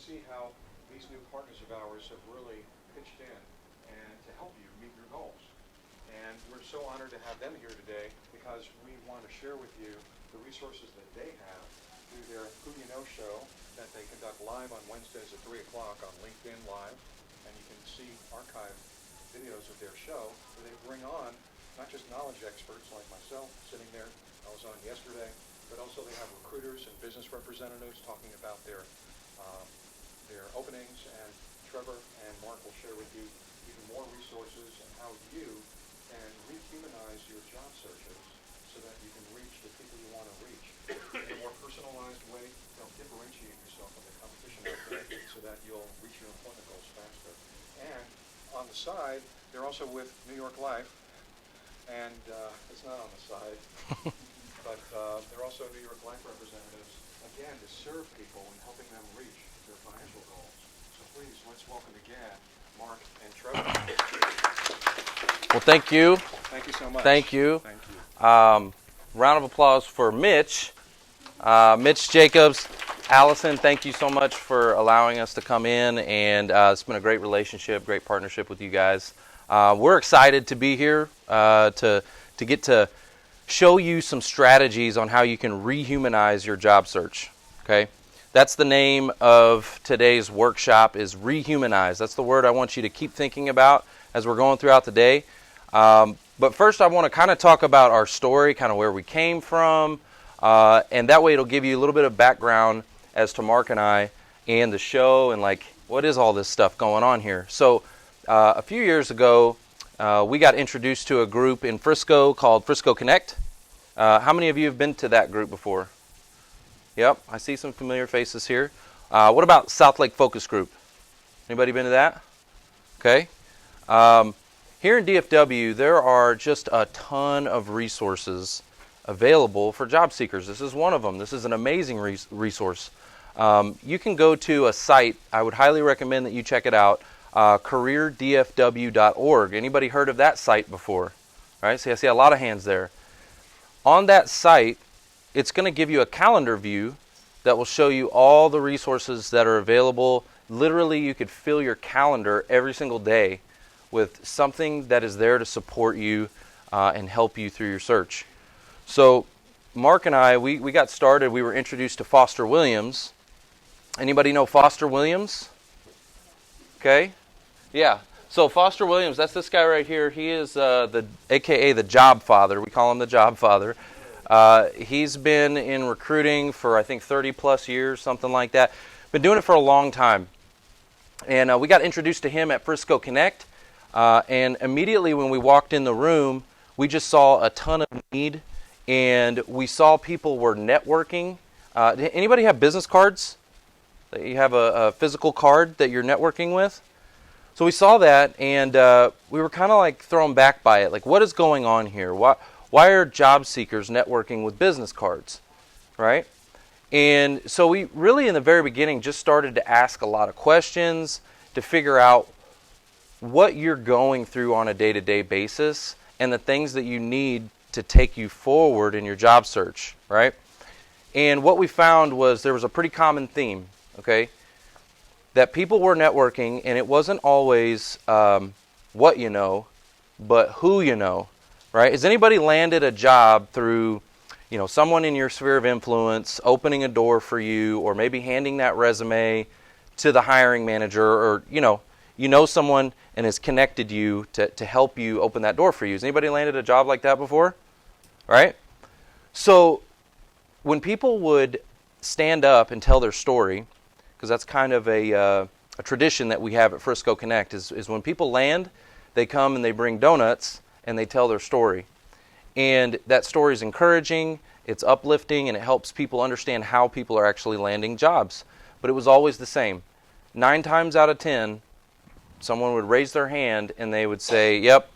see how these new partners of ours have really pitched in and to help you meet your goals. And we're so honored to have them here today because we want to share with you the resources that they have through their Who You Know show that they conduct live on Wednesdays at 3 o'clock on LinkedIn Live. And you can see archived videos of their show where they bring on not just knowledge experts like myself sitting there, I was on yesterday, but also they have recruiters and business representatives talking about their openings, and Trevor and Mark will share with you even more resources and how you can rehumanize your job searches so that you can reach the people you want to reach in a more personalized way. They'll differentiate yourself from the competition out there so that you'll reach your employment goals faster. And on the side, they're also with New York Life, and it's not on the side, but they're also New York Life representatives, again, to serve people and helping them reach their financial goals. So please, let's welcome again Mark and Trevor. Well, thank you. Thank you so much. Thank you. Thank you. Round of applause for Mitch. Mitch Jacobs. Allison, thank you so much for allowing us to come in, and it's been a great relationship, great partnership with you guys. We're excited to be here to get to show you some strategies on how you can rehumanize your job search. Okay, that's the name of today's workshop, is Rehumanize. That's the word I want you to keep thinking about as we're going throughout the day. But first I want to kind of talk about our story, kind of where we came from, and that way it'll give you a little bit of background as to Mark and I and the show and like what is all this stuff going on here. So a few years ago, we got introduced to a group in Frisco called Frisco Connect. How many of you have been to that group before? Yep, I see some familiar faces here. What about South Lake Focus Group? Anybody been to that? Okay. Here in DFW, there are just a ton of resources available for job seekers. This is one of them. This is an amazing resource. You can go to a site. I would highly recommend that you check it out. careerdfw.org. Anybody heard of that site before? All right, see, I see a lot of hands there. On that site, it's going to give you a calendar view that will show you all the resources that are available. Literally, you could fill your calendar every single day with something that is there to support you and help you through your search. So Mark and I, we got started. We were introduced to Foster Williams. Anybody know Foster Williams? Okay. Yeah. So Foster Williams, that's this guy right here. He is AKA the Job Father. We call him the Job Father. He's been in recruiting for I think 30 plus years, something like that. Been doing it for a long time. And we got introduced to him at Frisco Connect. And immediately when we walked in the room, we just saw a ton of need. And we saw people were networking. Anybody have business cards? That you have a physical card that you're networking with? So we saw that, and we were kind of like thrown back by it. Like, what is going on here? Why are job seekers networking with business cards, right? And so we really, in the very beginning, just started to ask a lot of questions to figure out what you're going through on a day-to-day basis and the things that you need to take you forward in your job search, right? And what we found was there was a pretty common theme, okay? That people were networking, and it wasn't always what you know, but who you know, right? Has anybody landed a job through, someone in your sphere of influence opening a door for you, or maybe handing that resume to the hiring manager, or you know someone and has connected you to help you open that door for you? Has anybody landed a job like that before? Right? So when people would stand up and tell their story, because that's kind of a tradition that we have at Frisco Connect, is when people land, they come and they bring donuts and they tell their story. And that story is encouraging, it's uplifting, and it helps people understand how people are actually landing jobs. But it was always the same. 9 times out of 10, someone would raise their hand and they would say, yep,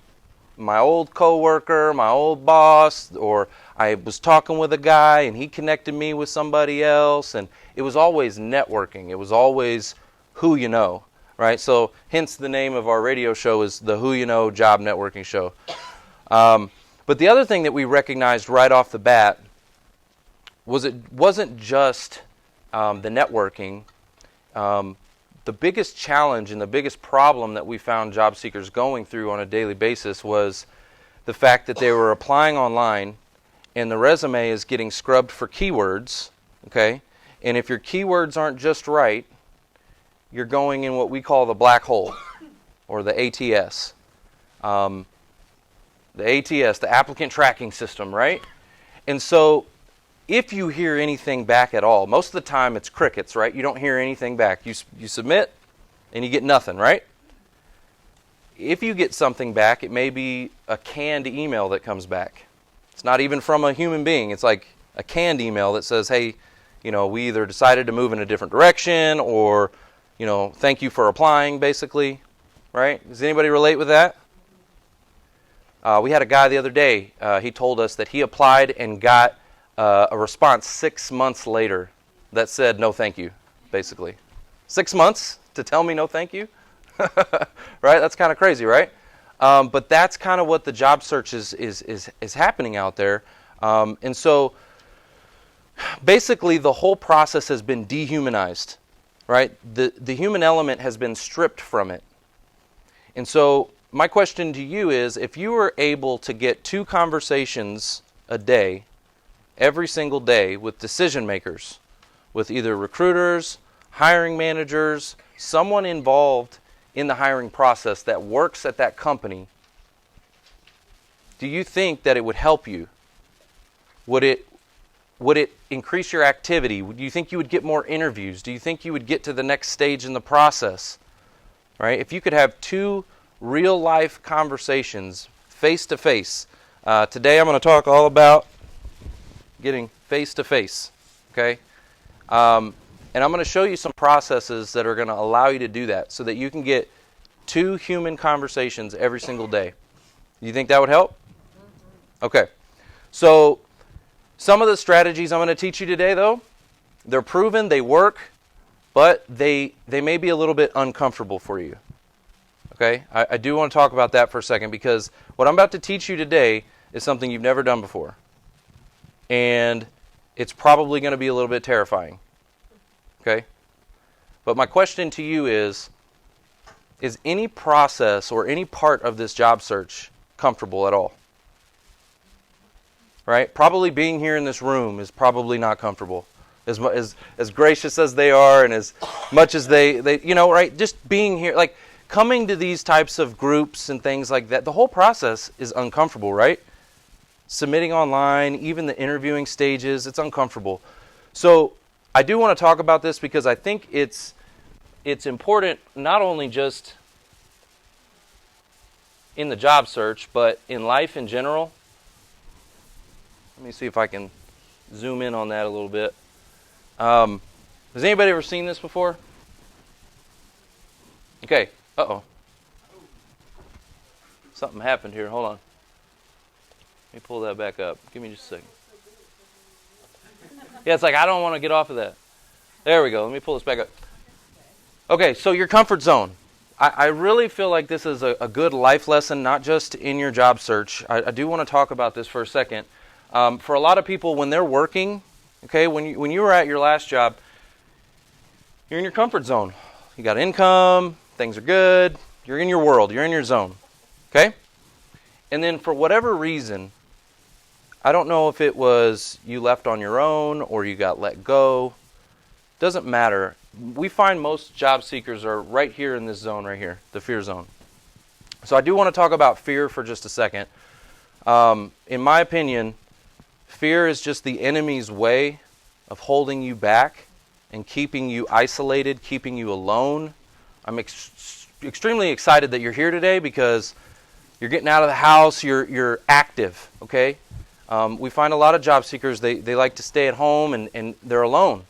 my old coworker, my old boss, or I was talking with a guy and he connected me with somebody else. And it was always networking. It was always who you know, right? So hence the name of our radio show is the Who You Know Job Networking Show. But the other thing that we recognized right off the bat was it wasn't just the networking The biggest challenge and the biggest problem that we found job seekers going through on a daily basis was the fact that they were applying online and the resume is getting scrubbed for keywords, okay? And if your keywords aren't just right, you're going in what we call the black hole, or the ATS. The ATS, the applicant tracking system, right? And so if you hear anything back at all, most of the time it's crickets, right? You don't hear anything back. You submit and you get nothing, right? If you get something back, it may be a canned email that comes back. It's not even from a human being. It's like a canned email that says, hey, we either decided to move in a different direction or, thank you for applying, basically, right? Does anybody relate with that? We had a guy the other day, he told us that he applied and got a response 6 months later that said, no thank you, basically. 6 months to tell me no thank you? Right? That's kind of crazy, right? But that's kind of what the job search is happening out there. And so basically the whole process has been dehumanized, right? The human element has been stripped from it. And so my question to you is, if you were able to get 2 conversations a day, every single day, with decision makers, with either recruiters, hiring managers, someone involved in the hiring process that works at that company, do you think that it would help you? Would it increase your activity? Do you think you would get more interviews? Do you think you would get to the next stage in the process? Right? If you could have 2 real-life conversations, face-to-face. Today I'm going to talk all about getting face-to-face, okay? And I'm going to show you some processes that are going to allow you to do that so that you can get 2 human conversations every single day. You think that would help? Okay. So some of the strategies I'm going to teach you today, though, they're proven, they work, but they may be a little bit uncomfortable for you. Okay? I do want to talk about that for a second because what I'm about to teach you today is something you've never done before. And it's probably going to be a little bit terrifying. Okay? But my question to you is any process or any part of this job search comfortable at all? Right? Probably being here in this room is probably not comfortable. As gracious as they are and as much as they right? Just being here, like coming to these types of groups and things like that, the whole process is uncomfortable, right? Submitting online, even the interviewing stages, it's uncomfortable. So I do want to talk about this because I think it's important not only just in the job search, but in life in general. Let me see if I can zoom in on that a little bit. Has anybody ever seen this before? Okay. Uh-oh. Something happened here. Hold on. Let me pull that back up. Give me just a second. Yeah, it's like I don't want to get off of that. There we go. Let me pull this back up. Okay, so your comfort zone. I really feel like this is a good life lesson, not just in your job search. I do want to talk about this for a second. For a lot of people, when they're working, okay, when you were at your last job, you're in your comfort zone. You got income, things are good, you're in your world, you're in your zone, okay? And then for whatever reason, I don't know if it was you left on your own or you got let go. Doesn't matter. We find most job seekers are right here in this zone right here, the fear zone. So I do want to talk about fear for just a second. In my opinion, fear is just the enemy's way of holding you back and keeping you isolated, keeping you alone. I'm extremely excited that you're here today because you're getting out of the house, you're active, okay? We find a lot of job seekers, they like to stay at home and they're alone,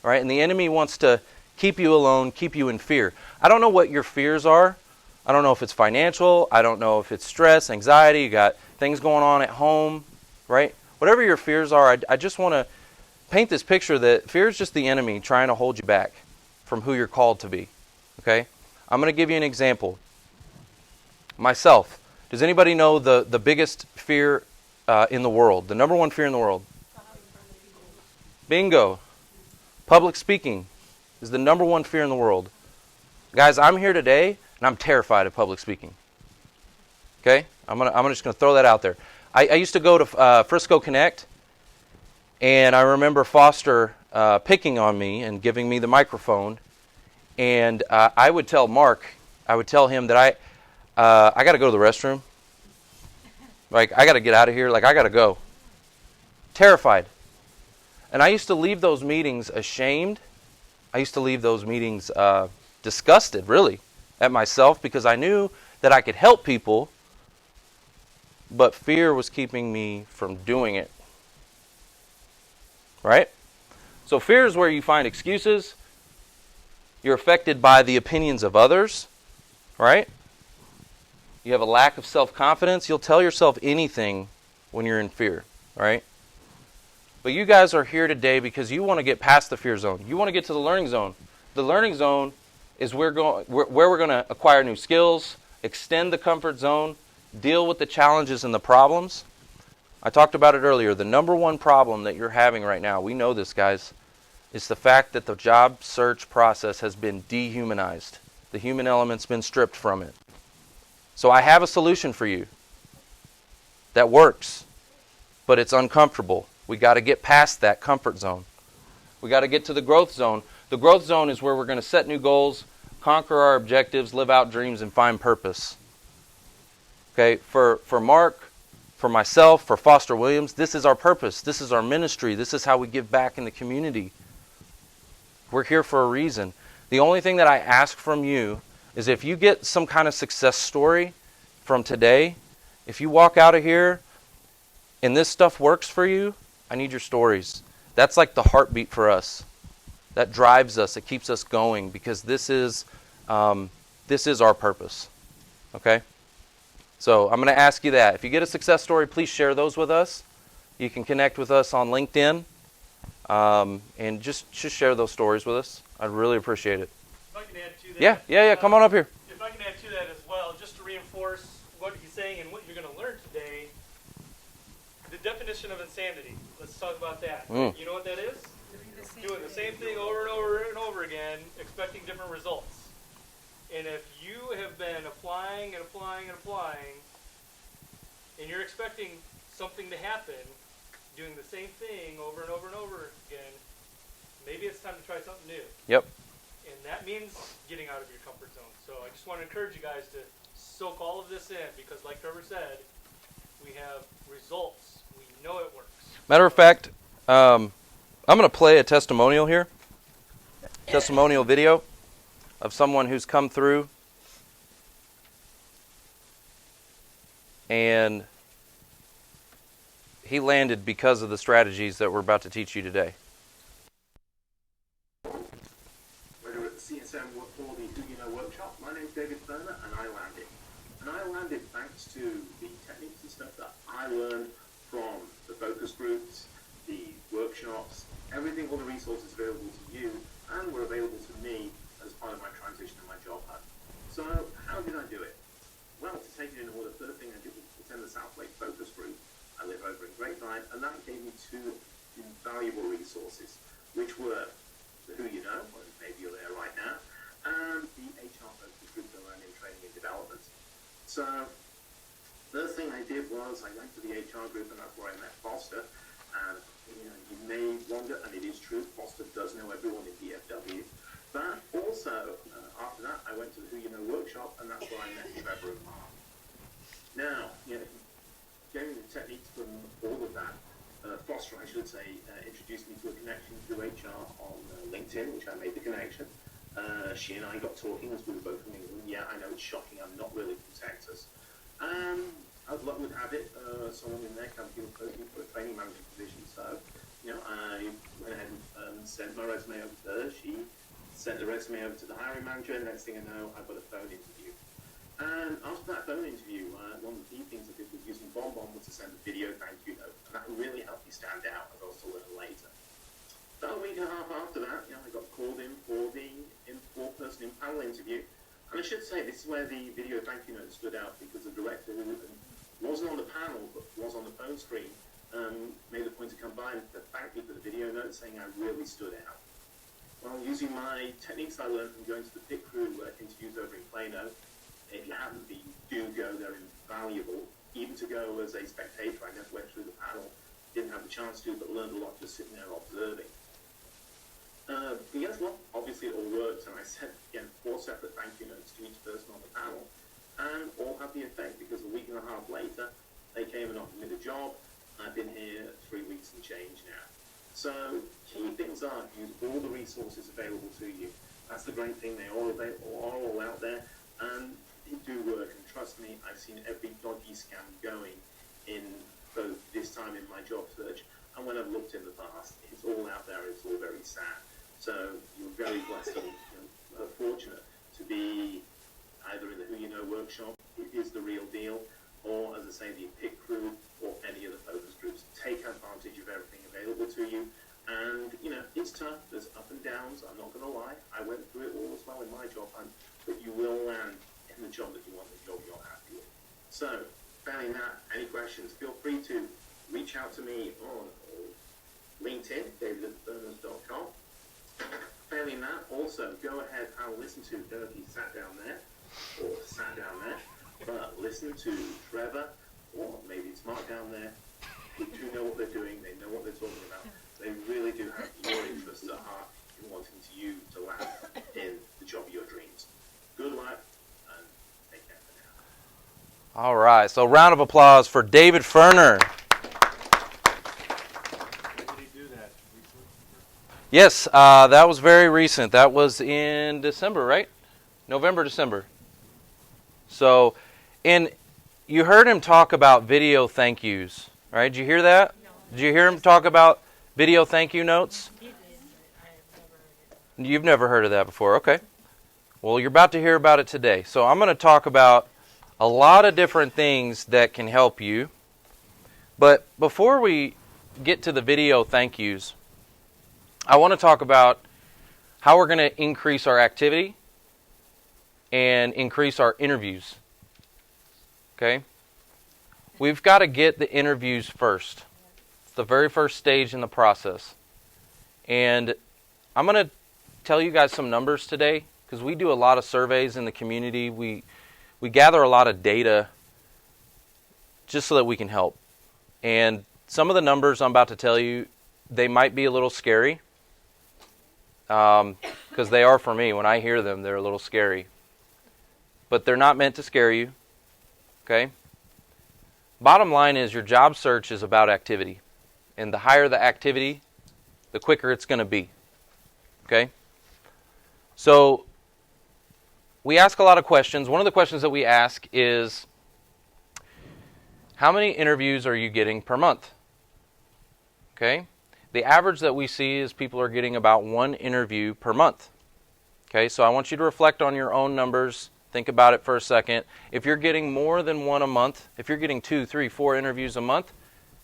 right? And the enemy wants to keep you alone, keep you in fear. I don't know what your fears are. I don't know if it's financial. I don't know if it's stress, anxiety. You got things going on at home, right? Whatever your fears are, I just want to paint this picture that fear is just the enemy trying to hold you back from who you're called to be, okay? I'm going to give you an example. Myself. Does anybody know the biggest fear in the world? The number one fear in the world? Bingo. Public speaking. is the number one fear in the world. Guys, I'm here today, and I'm terrified of public speaking. Okay? I'm just going to throw that out there. I used to go to Frisco Connect, and I remember Foster picking on me and giving me the microphone. And I would tell Mark, I would tell him that I got to go to the restroom. Like, I got to get out of here. Like, I got to go. Terrified. And I used to leave those meetings ashamed. I used to leave those meetings disgusted, really, at myself, because I knew that I could help people, but fear was keeping me from doing it. Right? So fear is where you find excuses. You're affected by the opinions of others. Right? You have a lack of self-confidence. You'll tell yourself anything when you're in fear. Right? But you guys are here today because you want to get past the fear zone. You want to get to the learning zone. The learning zone is where we're going to acquire new skills, extend the comfort zone, deal with the challenges and the problems. I talked about it earlier. The number one problem that you're having right now, we know this, guys, is the fact that the job search process has been dehumanized. The human element's been stripped from it. So I have a solution for you that works, but it's uncomfortable. We got to get past that comfort zone. We got to get to the growth zone. The growth zone is where we're going to set new goals, conquer our objectives, live out dreams, and find purpose. Okay, for Mark, for myself, for Foster Williams, this is our purpose. This is our ministry. This is how we give back in the community. We're here for a reason. The only thing that I ask from you is if you get some kind of success story from today, if you walk out of here and this stuff works for you, I need your stories. That's like the heartbeat for us. That drives us. It keeps us going because this is our purpose. Okay? So I'm going to ask you that. If you get a success story, please share those with us. You can connect with us on LinkedIn and just share those stories with us. I'd really appreciate it. If I can add to that. Yeah. Come on up here. If I can add to that as well, just to reinforce what he's saying and what you're going to learn today, the definition of insanity. Let's talk about that. You know what that is? Doing the same thing over and over and over again, expecting different results. And if you have been applying and applying and applying, and you're expecting something to happen, doing the same thing over and over and over again, maybe it's time to try something new. Yep. And that means getting out of your comfort zone. So I just want to encourage you guys to soak all of this in because, like Trevor said, we have results. We know it works. Matter of fact, I'm going to play a testimonial here. Testimonial video of someone who's come through and he landed because of the strategies that we're about to teach you today. Whether it's CSM or the Who You Know workshop, my name's David Ferner and I landed. And I landed thanks to the techniques and stuff that I learned from the focus groups, the workshops, everything, all the resources available to you and were available to me as part of my transition in my job hunt. So how did I do it? Well, to take it in order, the first thing I did was attend the South Lake focus group. I live over in Grapevine, and that gave me two invaluable resources, which were the Who You Know, well, maybe you're there right now, and the HR focus group that I'm in training and development. So first thing I did was I went to the HR group, and that's where I met Foster. And you may wonder, and it is true, Foster does know everyone in DFW. But also, after that, I went to the Who You Know workshop, and that's where I met Trevor and Mark. Now, getting the techniques from all of that, Foster, I should say, introduced me to a connection through HR on LinkedIn, which I made the connection. She and I got talking as we were both from England. Yeah, I know it's shocking. I'm not really from Texas. As luck would have it, someone in their company was posting for a training manager position. So, I went ahead and sent my resume over to her. She sent the resume over to the hiring manager, and next thing I know, I got a phone interview. And after that phone interview, one of the key things I did with using BombBomb was to send a video thank you note, and that really helped me stand out, as I'll also learn later. About a week and a half after that, I got called in for the four-person panel interview. And I should say, this is where the video thank you note stood out, because the director, who wasn't on the panel, but was on the phone screen, made a point to come by and thank me for the video note, saying I really stood out. Well, using my techniques I learned from going to the pit crew interviews over in Plano, if you haven't been, do go. They're invaluable. Even to go as a spectator, I never went through the panel, didn't have the chance to, but learned a lot just sitting there observing. Yes, well, obviously it all worked, and I sent, again, 4 separate thank you notes to each person on the panel, and all had the effect, because a week and a half later, they came and offered me the job. I've been here 3 weeks and change now. So, key things are, use all the resources available to you. That's the great thing, they are all out there, and they do work, and trust me, I've seen every dodgy scam going in both this time in my job search, and when I've looked in the past, it's all out there, it's all very sad. So, you're very blessed and fortunate to be either in the Who You Know workshop, it is the real deal, or, as I say, the PIC crew, or any of the focus groups. Take advantage of everything available to you. And, it's tough. There's up and downs. I'm not going to lie. I went through it all as well in my job hunt. But you will land in the job that you want, the job you're happy with. So, failing that, any questions, feel free to reach out to me on LinkedIn, david@ferners.com. Failing that, also, go ahead and listen to, don't know if he sat down there, but listen to Trevor, or maybe it's Mark down there, who do know what they're doing, they know what they're talking about. They really do have your interests at heart in wanting you to land in the job of your dreams. Good luck, and take care for now. All right, so round of applause for David Ferner. Yes, that was very recent. That was in December, right? November, December. So, and you heard him talk about video thank yous, right? Did you hear that? No. Did you hear him talk about video thank you notes? You've never heard of that before, okay. Well, you're about to hear about it today. So I'm going to talk about a lot of different things that can help you. But before we get to the video thank yous, I want to talk about how we're going to increase our activity and increase our interviews. Okay? We've got to get the interviews first. It's the very first stage in the process. And I'm going to tell you guys some numbers today because we do a lot of surveys in the community. We gather a lot of data just so that we can help. And some of the numbers I'm about to tell you, they might be a little scary because they are for me. When I hear them, they're a little scary. But they're not meant to scare you. Okay? Bottom line is your job search is about activity. And the higher the activity, the quicker it's going to be. Okay? So, we ask a lot of questions. One of the questions that we ask is, how many interviews are you getting per month? Okay? The average that we see is people are getting about 1 interview per month. Okay, so I want you to reflect on your own numbers. Think about it for a second. If you're getting more than 1 a month, if you're getting 2, 3, 4 interviews a month,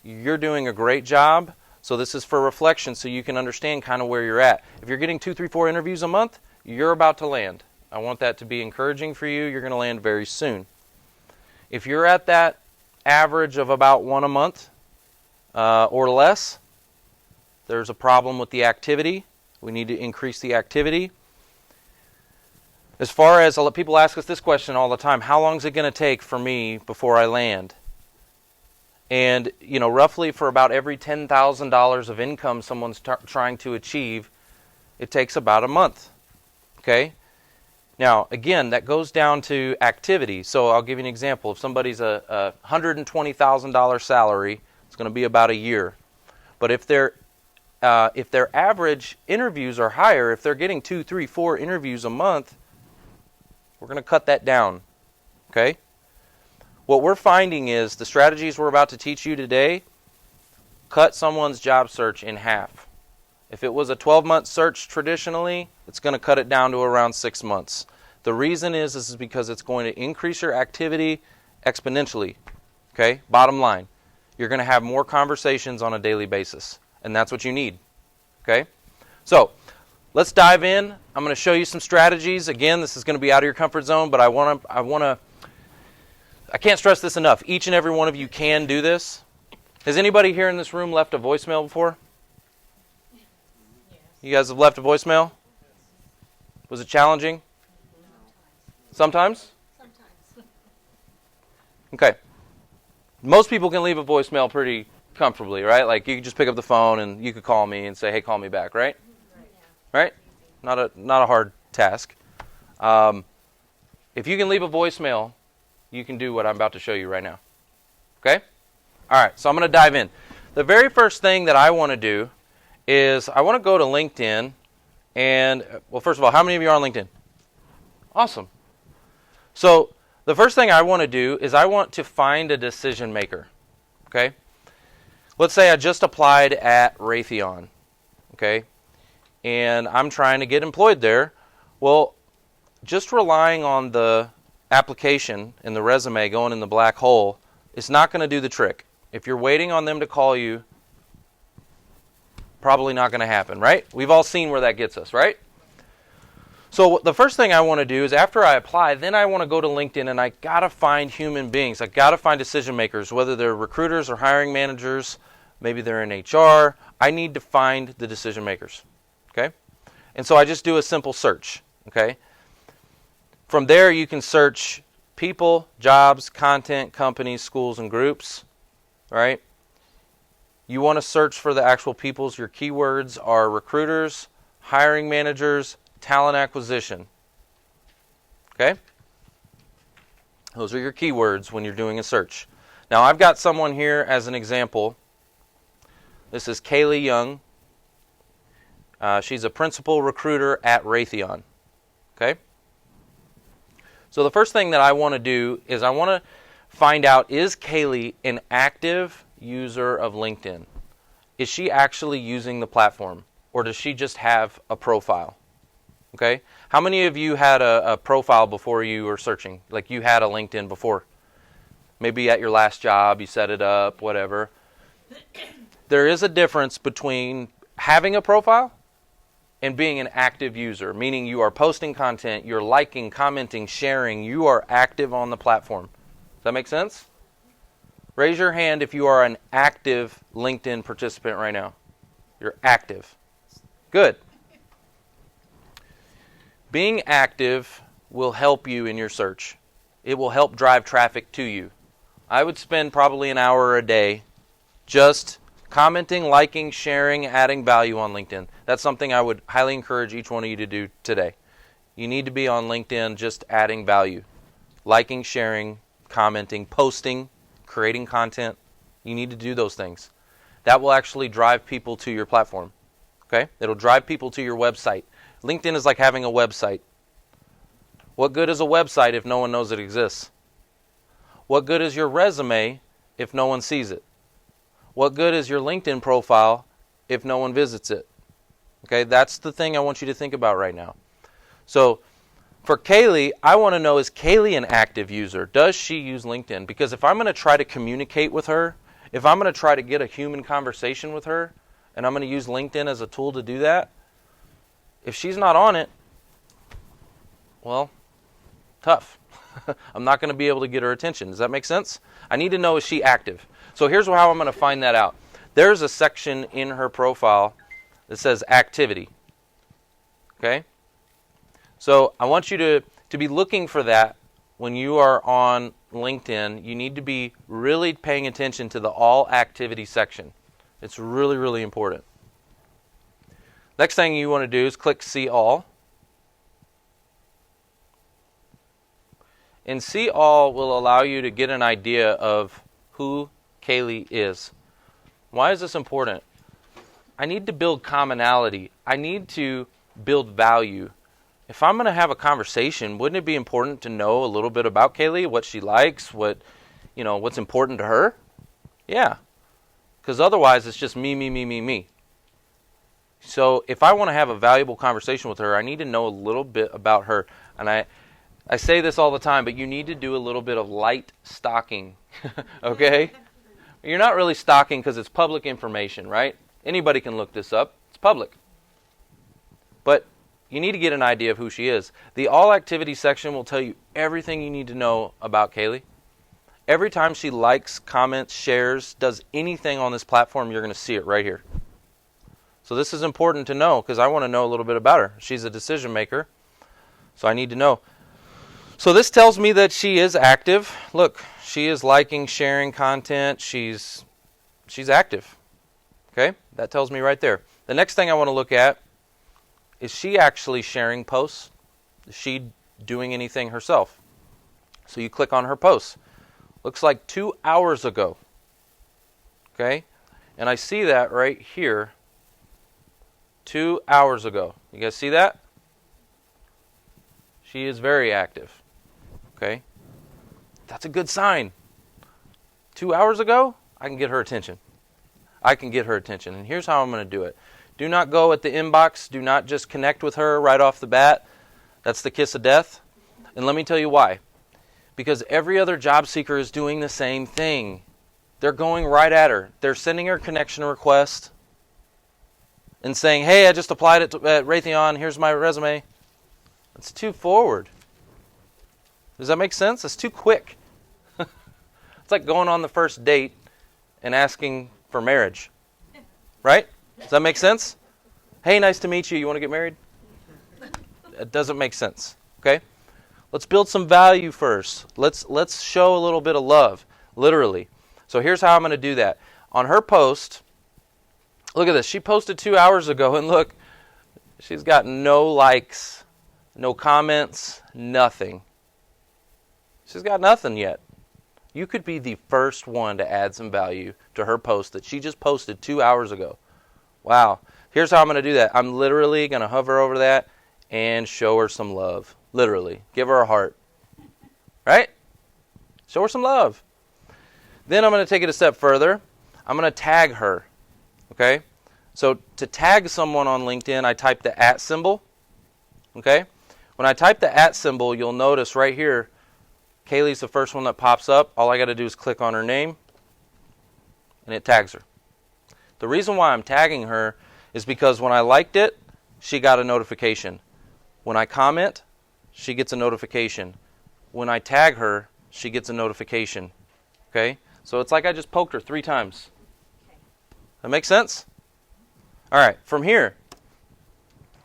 you're doing a great job. So this is for reflection so you can understand kind of where you're at. If you're getting 2, 3, 4 interviews a month, you're about to land. I want that to be encouraging for you. You're going to land very soon. If you're at that average of about 1 a month or less, there's a problem with the activity. We need to increase the activity. As far as, people ask us this question all the time, how long is it going to take for me before I land? And, roughly for about every $10,000 of income someone's trying to achieve, it takes about a month. Okay? Now, again, that goes down to activity. So I'll give you an example. If somebody's a $120,000 salary, it's going to be about a year. But if their average interviews are higher, if they're getting 2, 3, 4 interviews a month, we're going to cut that down. Okay? What we're finding is the strategies we're about to teach you today cut someone's job search in half. If it was a 12-month search traditionally, it's going to cut it down to around 6 months. The reason is because it's going to increase your activity exponentially. Okay? Bottom line. You're going to have more conversations on a daily basis. And that's what you need. Okay? So, let's dive in. I'm going to show you some strategies. Again, this is going to be out of your comfort zone, but I can't stress this enough. Each and every one of you can do this. Has anybody here in this room left a voicemail before? You guys have left a voicemail? Was it challenging? Sometimes? Okay. Most people can leave a voicemail pretty comfortably, right? Like you can just pick up the phone and you could call me and say, hey, call me back, right? Right? Not a hard task. If you can leave a voicemail, you can do what I'm about to show you right now. Okay? All right, so I'm going to dive in. The very first thing that I want to do is I want to go to LinkedIn and, well, first of all, how many of you are on LinkedIn? Awesome. So the first thing I want to do is I want to find a decision maker. Okay? Let's say I just applied at Raytheon. Okay? And I'm trying to get employed there. Well, just relying on the application and the resume going in the black hole is not going to do the trick. If you're waiting on them to call you, probably not going to happen, right? We've all seen where that gets us, right? So the first thing I want to do is after I apply, then I want to go to LinkedIn and I got to find human beings. I got to find decision makers, whether they're recruiters or hiring managers, maybe they're in HR. I need to find the decision makers, okay? And so I just do a simple search, okay? From there you can search people, jobs, content, companies, schools, and groups, right? You want to search for the actual peoples. Your keywords are recruiters, hiring managers, talent acquisition. Okay? Those are your keywords when you're doing a search. Now, I've got someone here as an example. This is Kaylee Young. She's a principal recruiter at Raytheon. Okay? So the first thing that I want to do is I want to find out, is Kaylee an active user of LinkedIn? Is she actually using the platform? Or does she just have a profile? Okay? How many of you had a profile before you were searching? Like you had a LinkedIn before? Maybe at your last job, you set it up, whatever. There is a difference between having a profile and being an active user, meaning you are posting content, you're liking, commenting, sharing, you are active on the platform. Does that make sense? Raise your hand if you are an active LinkedIn participant right now. You're active. Good. Being active will help you in your search. It will help drive traffic to you. I would spend probably an hour a day just commenting, liking, sharing, adding value on LinkedIn. That's something I would highly encourage each one of you to do today. You need to be on LinkedIn just adding value. Liking, sharing, commenting, posting, creating content. You need to do those things. That will actually drive people to your platform. Okay? It'll drive people to your website. LinkedIn is like having a website. What good is a website if no one knows it exists? What good is your resume if no one sees it? What good is your LinkedIn profile if no one visits it? Okay, that's the thing I want you to think about right now. So for Kaylee, I want to know, is Kaylee an active user? Does she use LinkedIn? Because if I'm going to try to communicate with her, if I'm going to try to get a human conversation with her, and I'm going to use LinkedIn as a tool to do that, if she's not on it, well, tough. I'm not going to be able to get her attention. Does that make sense? I need to know, is she active? So here's how I'm going to find that out. There's a section in her profile that says activity. Okay? So I want you to be looking for that when you are on LinkedIn. You need to be really paying attention to the all activity section. It's really, really important. Next thing you want to do is click See All. And See All will allow you to get an idea of who Kaylee is. Why is this important? I need to build commonality. I need to build value. If I'm going to have a conversation, wouldn't it be important to know a little bit about Kaylee, what she likes, what's important to her? Yeah. Because otherwise it's just me. So if I want to have a valuable conversation with her, I need to know a little bit about her. And I say this all the time, but you need to do a little bit of light stalking. Okay? You're not really stalking because it's public information, right? Anybody can look this up. It's public. But you need to get an idea of who she is. The all activity section will tell you everything you need to know about Kaylee. Every time she likes, comments, shares, does anything on this platform, you're going to see it right here. So this is important to know because I want to know a little bit about her. She's a decision maker. So I need to know. So this tells me that she is active. Look, she is liking, sharing content. She's active. Okay? That tells me right there. The next thing I want to look at is she actually sharing posts? Is she doing anything herself? So you click on her posts. Looks like 2 hours ago. Okay? And I see that right here. 2 hours ago. You guys see that? She is very active. Okay? That's a good sign. 2 hours ago, I can get her attention. I can get her attention. And here's how I'm going to do it. Do not go at the inbox. Do not just connect with her right off the bat. That's the kiss of death. And let me tell you why. Because every other job seeker is doing the same thing. They're going right at her. They're sending her a connection request and saying, hey, I just applied at Raytheon. Here's my resume. It's too forward. Does that make sense? It's too quick. It's like going on the first date and asking for marriage. Right? Does that make sense? Hey, nice to meet you. You want to get married? It doesn't make sense. Okay? Let's build some value first. Let's show a little bit of love, literally. So here's how I'm going to do that. On her post, look at this. She posted 2 hours ago, and look, she's got no likes, no comments, nothing. She's got nothing yet. You could be the first one to add some value to her post that she just posted 2 hours ago. Wow. Here's how I'm going to do that. I'm literally going to hover over that and show her some love. Literally. Give her a heart. Right? Show her some love. Then I'm going to take it a step further. I'm going to tag her. Okay? So to tag someone on LinkedIn, I type the @ symbol. Okay? When I type the @ symbol, you'll notice right here, Kaylee's the first one that pops up. All I got to do is click on her name, and it tags her. The reason why I'm tagging her is because when I liked it, she got a notification. When I comment, she gets a notification. When I tag her, she gets a notification. Okay? So it's like I just poked her 3 times. That makes sense? All right, from here,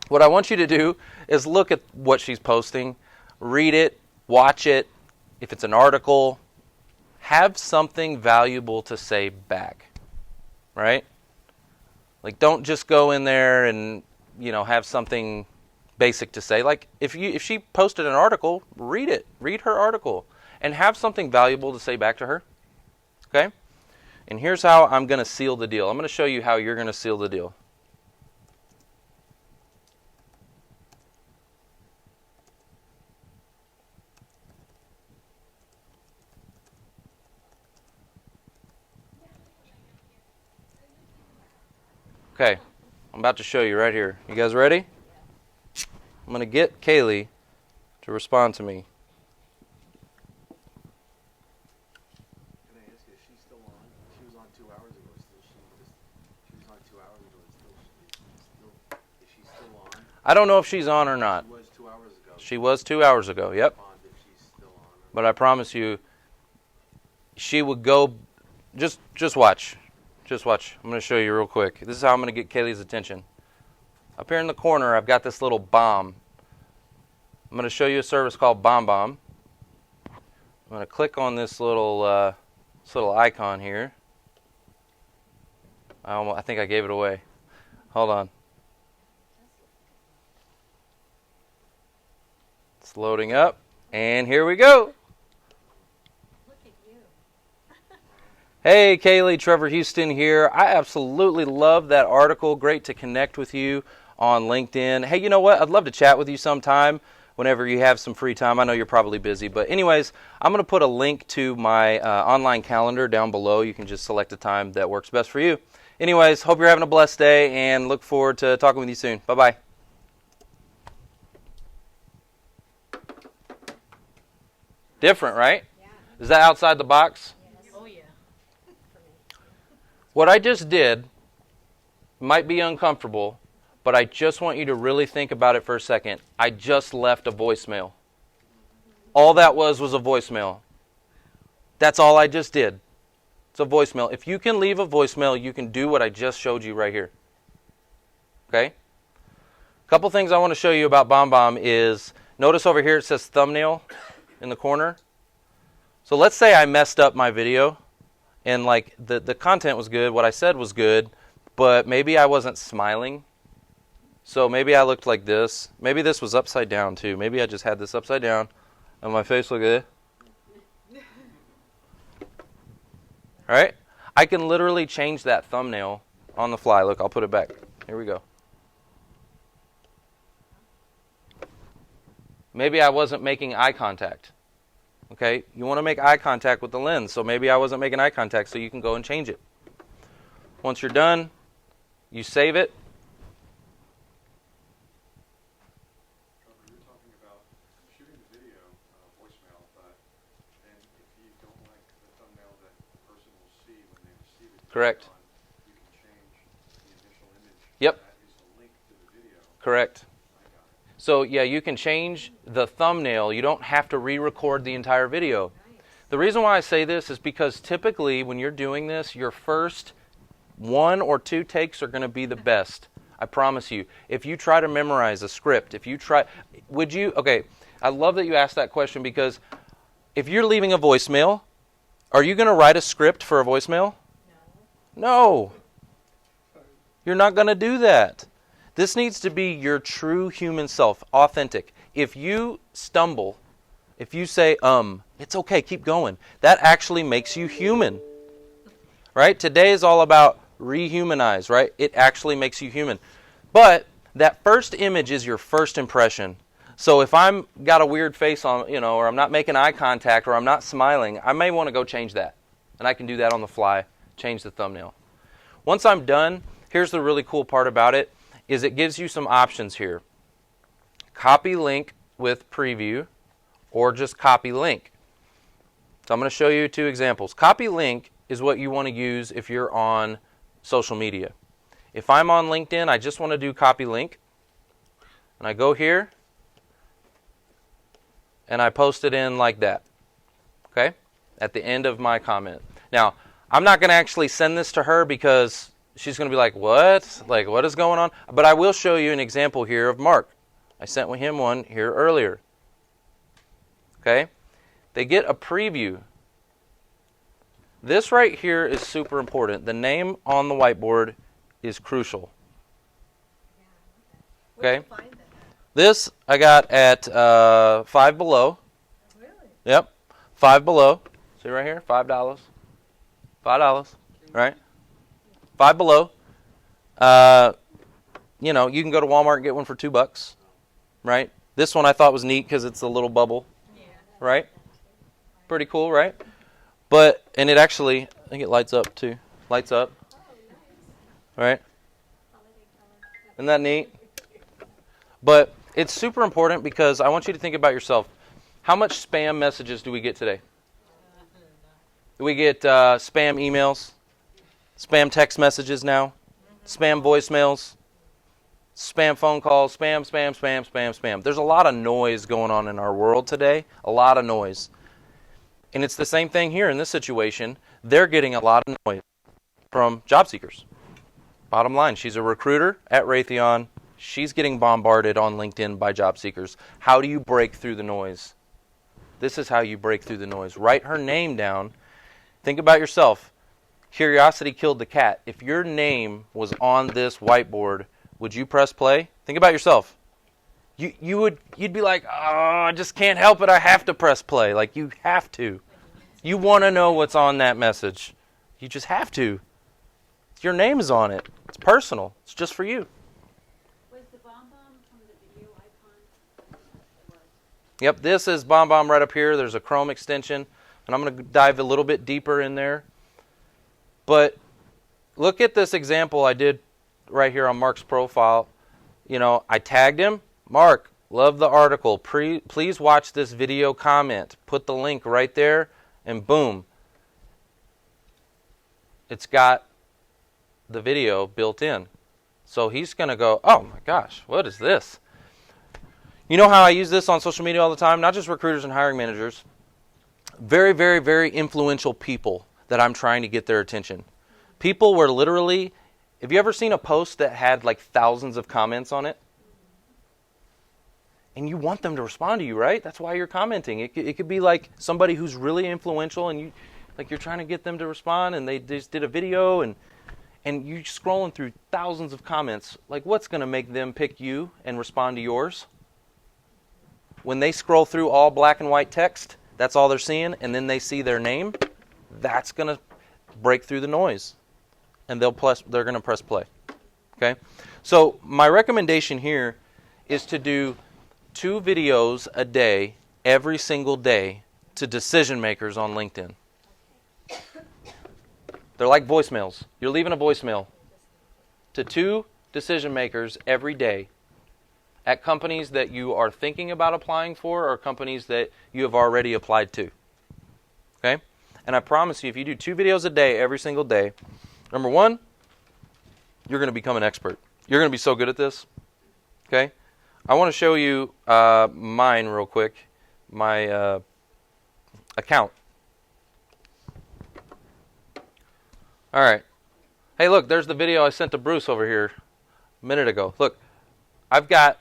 what I want you to do is look at what she's posting, read it, watch it. If it's an article, have something valuable to say back. Right? Like, don't just go in there and, have something basic to say. Like, if she posted an article, read it. Read her article. And have something valuable to say back to her. Okay? And here's how I'm going to seal the deal. I'm going to show you how you're going to seal the deal. Okay, I'm about to show you right here. You guys ready? I'm going to get Kaylee to respond to me. Can I ask you, is she still on? She was on 2 hours ago. She was on 2 hours ago. Is she still on? I don't know if she's on or not. She was 2 hours ago. She was 2 hours ago, yep. She's still on. But I promise you, she would go, just watch. Just watch. I'm going to show you real quick. This is how I'm going to get Kaylee's attention. Up here in the corner, I've got this little bomb. I'm going to show you a service called BombBomb. I'm going to click on this little icon here. I think I gave it away. Hold on. It's loading up, and here we go. Hey, Kaylee, Trevor Houston here. I absolutely love that article. Great to connect with you on LinkedIn. Hey, you know what? I'd love to chat with you sometime whenever you have some free time. I know you're probably busy. But anyways, I'm going to put a link to my online calendar down below. You can just select a time that works best for you. Anyways, hope you're having a blessed day and look forward to talking with you soon. Bye-bye. Different, right? Yeah. Is that outside the box? What I just did might be uncomfortable, but I just want you to really think about it for a second. I just left a voicemail. All that was a voicemail. That's all I just did. It's a voicemail. If you can leave a voicemail, you can do what I just showed you right here. Okay? A couple things I want to show you about BombBomb is Notice over here it says thumbnail in the corner. So let's say I messed up my video and like the content was good, what I said was good, but maybe I wasn't smiling. So maybe I looked like this. Maybe this was upside down too. Maybe I just had this upside down and my face looked good. All right? I can literally change that thumbnail on the fly. Look, I'll put it back. Here we go. Maybe I wasn't making eye contact. Okay? You want to make eye contact with the lens, so maybe I wasn't making eye contact, so you can go and change it. Once you're done, you save it. You're talking about shooting the video voicemail, but then if you don't like the thumbnail that the person will see when they receive it, Correct. You can change the initial image. Yep. That is the link to the video. Correct. So yeah, you can change the thumbnail. You don't have to re-record the entire video. The reason why I say this is because typically when you're doing this, your first 1 or 2 takes are going to be the best. I promise you. If you try to memorize a script, okay, I love that you asked that question, because if you're leaving a voicemail, are you going to write a script for a voicemail? No. You're not going to do that. This needs to be your true human self, authentic. If you stumble, if you say, it's okay, keep going, that actually makes you human. Right? Today is all about rehumanize, right? It actually makes you human. But that first image is your first impression. So if I'm got a weird face on, or I'm not making eye contact, or I'm not smiling, I may want to go change that. And I can do that on the fly, change the thumbnail. Once I'm done, here's the really cool part about it, is it gives you some options here. Copy link with preview, or just copy link. So I'm going to show you 2 examples. Copy link is what you want to use if you're on social media. If I'm on LinkedIn, I just want to do copy link. And I go here, and I post it in like that. Okay? At the end of my comment. Now, I'm not going to actually send this to her because she's going to be like, what? Like, what is going on? But I will show you an example here of Mark. I sent him one here earlier. Okay? They get a preview. This right here is super important. The name on the whiteboard is crucial. Okay? This I got at Five Below. Really? Yep. Five Below. See right here? $5. $5. Right? Five Below. You can go to Walmart and get one for $2. Right? This one I thought was neat because it's a little bubble. Yeah. Right? Pretty cool, right? And it actually, I think it lights up too. Lights up. Oh, nice. Right? Holiday color. Isn't that neat? But it's super important because I want you to think about yourself. How much spam messages do we get today? We get spam emails, spam text messages now, spam voicemails, spam phone calls, spam. There's a lot of noise going on in our world today, a lot of noise. And it's the same thing here in this situation. They're getting a lot of noise from job seekers. Bottom line, she's a recruiter at Raytheon. She's getting bombarded on LinkedIn by job seekers. How do you break through the noise? This is how you break through the noise. Write her name down. Think about yourself. Curiosity killed the cat. If your name was on this whiteboard, would you press play? Think about yourself. You'd be like, oh, I just can't help it. I have to press play. Like, you have to. You want to know what's on that message. You just have to. Your name is on it. It's personal. It's just for you. Was the BombBomb from the video icon? Yep, this is BombBomb right up here. There's a Chrome extension. And I'm going to dive a little bit deeper in there. But look at this example I did right here on Mark's profile. I tagged him. Mark, love the article. Please watch this video comment. Put the link right there, and boom. It's got the video built in. So he's going to go, oh my gosh, what is this? You know how I use this on social media all the time? Not just recruiters and hiring managers. Very, very, very influential people that I'm trying to get their attention. People were literally, have you ever seen a post that had like thousands of comments on it? and you want them to respond to you, right? That's why you're commenting. It could be like somebody who's really influential, and you're trying to get them to respond, and they just did a video, and you're scrolling through thousands of comments. Like, what's going to make them pick you and respond to yours? When they scroll through all black and white text, that's all they're seeing, and then they see their name, that's going to break through the noise, and they're going to press play. Okay? So my recommendation here is to do 2 videos a day, every single day, to decision makers on LinkedIn. They're like voicemails. You're leaving a voicemail to 2 decision makers every day at companies that you are thinking about applying for or companies that you have already applied to. Okay? And I promise you, if you do 2 videos a day every single day, number 1, you're going to become an expert. You're going to be so good at this. Okay? I want to show you mine real quick, my account. All right. Hey, look, there's the video I sent to Bruce over here a minute ago. Look, I've got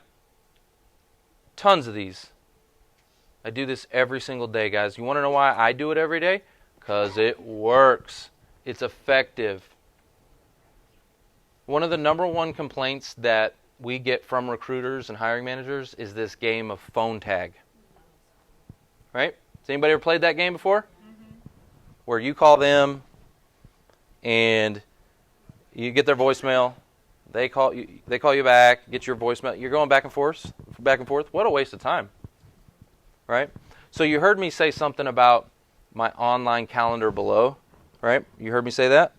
tons of these. I do this every single day, guys. You want to know why I do it every day? Because it works. It's effective. One of the number 1 complaints that we get from recruiters and hiring managers is this game of phone tag. Right? Has anybody ever played that game before? Mm-hmm. Where you call them and you get their voicemail, they call you back, get your voicemail. You're going back and forth. What a waste of time. Right? So you heard me say something about my online calendar below, right? You heard me say that?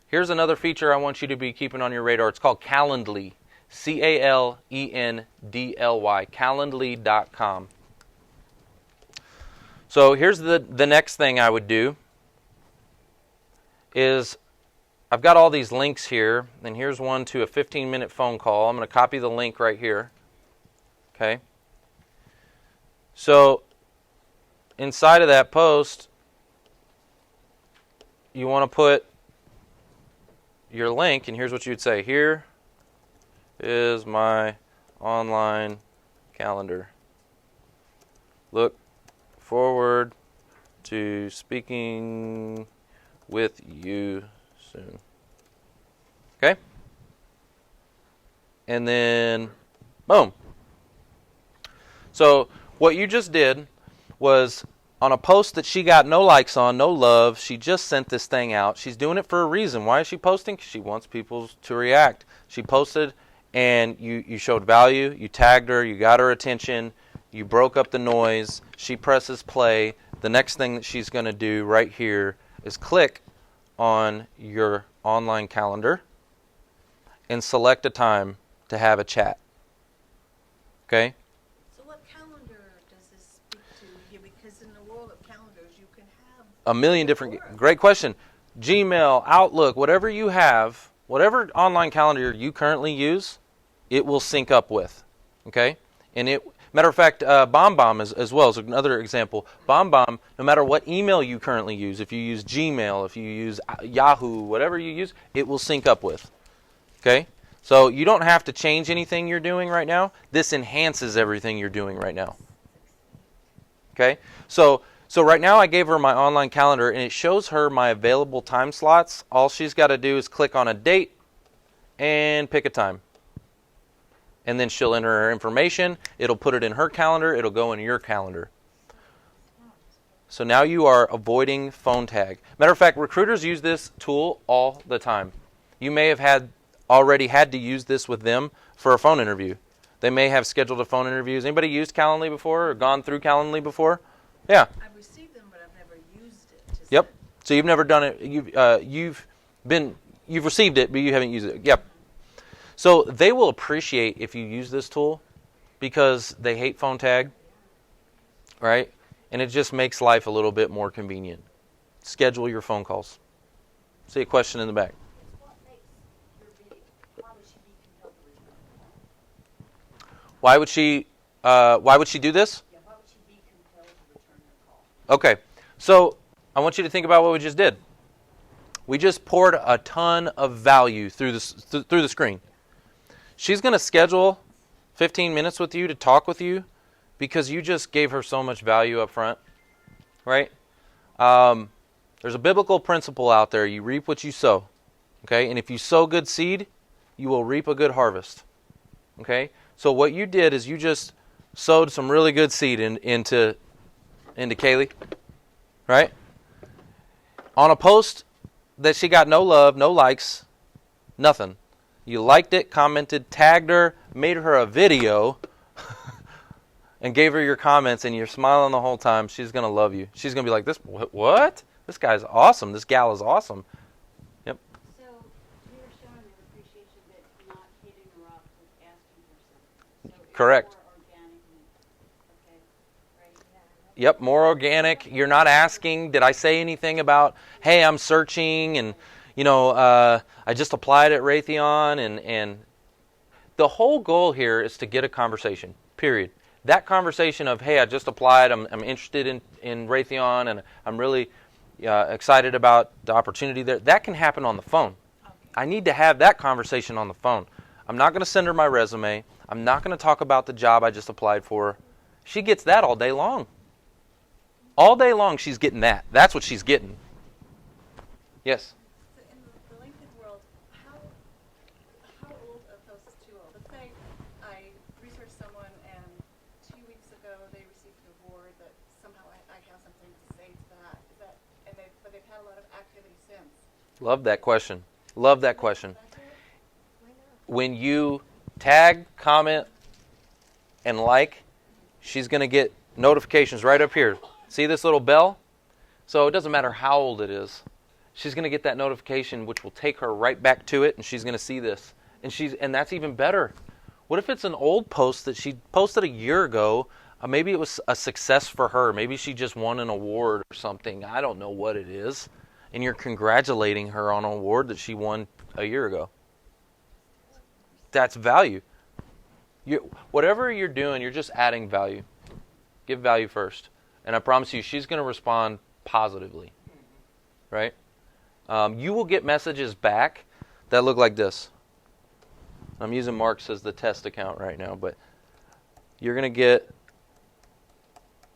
Here's another feature I want you to be keeping on your radar. It's called Calendly. Calendly. Calendly.com. So here's the next thing I would do is I've got all these links here, and here's one to a 15-minute phone call. I'm going to copy the link right here. Okay. So inside of that post, you want to put your link, and here's what you'd say. Here is my online calendar. Look forward to speaking with you soon. Okay? And then, boom. So what you just did was on a post that she got no likes on, no love, she just sent this thing out. She's doing it for a reason. Why is she posting? Because she wants people to react. She posted and you showed value, you tagged her, you got her attention, you broke up the noise, she presses play. The next thing that she's going to do right here is click on your online calendar and select a time to have a chat. Okay? So what calendar does this speak to here? Because in the world of calendars, you can have a million different. Great question. Gmail, Outlook, whatever you have, whatever online calendar you currently use, it will sync up with. Okay? And it, matter of fact, BombBomb as well is another example. BombBomb, no matter what email you currently use, if you use Gmail, if you use Yahoo, whatever you use, it will sync up with. Okay? So you don't have to change anything you're doing right now. This enhances everything you're doing right now. Okay? So right now I gave her my online calendar, and it shows her my available time slots. All she's got to do is click on a date and pick a time. And then she'll enter her information. It'll put it in her calendar. It'll go in your calendar. So now you are avoiding phone tag. Matter of fact, recruiters use this tool all the time. You may have already had to use this with them for a phone interview. They may have scheduled a phone interview. Has anybody used Calendly before or gone through Calendly before? Yeah. I've received them, but I've never used it. Yep. So you've never done it. You've received it, but you haven't used it. Yep. So they will appreciate if you use this tool because they hate phone tag, right? And it just makes life a little bit more convenient. Schedule your phone calls. See a question in the back. What makes your video? Why would she be compelled to return the call? Why would she do this? Yeah, why would she be compelled to return the call? Okay. So I want you to think about what we just did. We just poured a ton of value through the screen. She's going to schedule 15 minutes with you to talk with you because you just gave her so much value up front, right? There's a biblical principle out there. You reap what you sow, okay? And if you sow good seed, you will reap a good harvest, okay? So what you did is you just sowed some really good seed into Kaylee, right? On a post that she got no love, no likes, nothing. You liked it, commented, tagged her, made her a video, and gave her your comments, and you're smiling the whole time. She's going to love you. She's going to be like, "This what? This guy's awesome. This gal is awesome." Yep. So you were showing the appreciation, but not hitting her up with asking for something. So it's Correct. more organically, okay, right? Yep, more organic. You're not asking, did I say anything about, hey, I'm searching, and, I just applied at Raytheon, and the whole goal here is to get a conversation, period. That conversation of, hey, I just applied, I'm interested in Raytheon, and I'm really excited about the opportunity there, that can happen on the phone. I need to have that conversation on the phone. I'm not going to send her my resume. I'm not going to talk about the job I just applied for. She gets that all day long. All day long she's getting that. That's what she's getting. Yes? So in the LinkedIn world, how old are posts too old? Let's say I researched someone and 2 weeks ago they received an award that somehow I have something to say to that. But they've had a lot of activity since. Love that question. Love that question. When you tag, comment, and like, she's going to get notifications right up here. See this little bell? So it doesn't matter how old it is. She's going to get that notification, which will take her right back to it, and she's going to see this. And that's even better. What if it's an old post that she posted a year ago? Maybe it was a success for her. Maybe she just won an award or something. I don't know what it is. And you're congratulating her on an award that she won a year ago. That's value. Whatever you're doing, you're just adding value. Give value first. And I promise you, she's going to respond positively. Right? You will get messages back that look like this. I'm using Mark's as the test account right now, but you're going to get,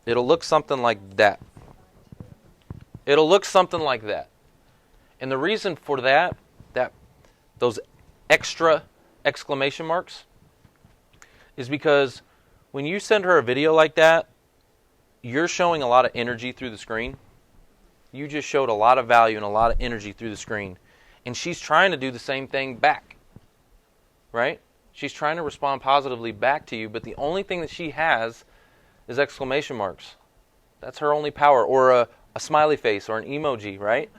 it'll look something like that. It'll look something like that. And the reason for that those extra exclamation marks is because when you send her a video like that, you're showing a lot of energy through the screen. You just showed a lot of value and a lot of energy through the screen. And she's trying to do the same thing back. Right? She's trying to respond positively back to you, but the only thing that she has is exclamation marks. That's her only power. Or a smiley face or an emoji, right?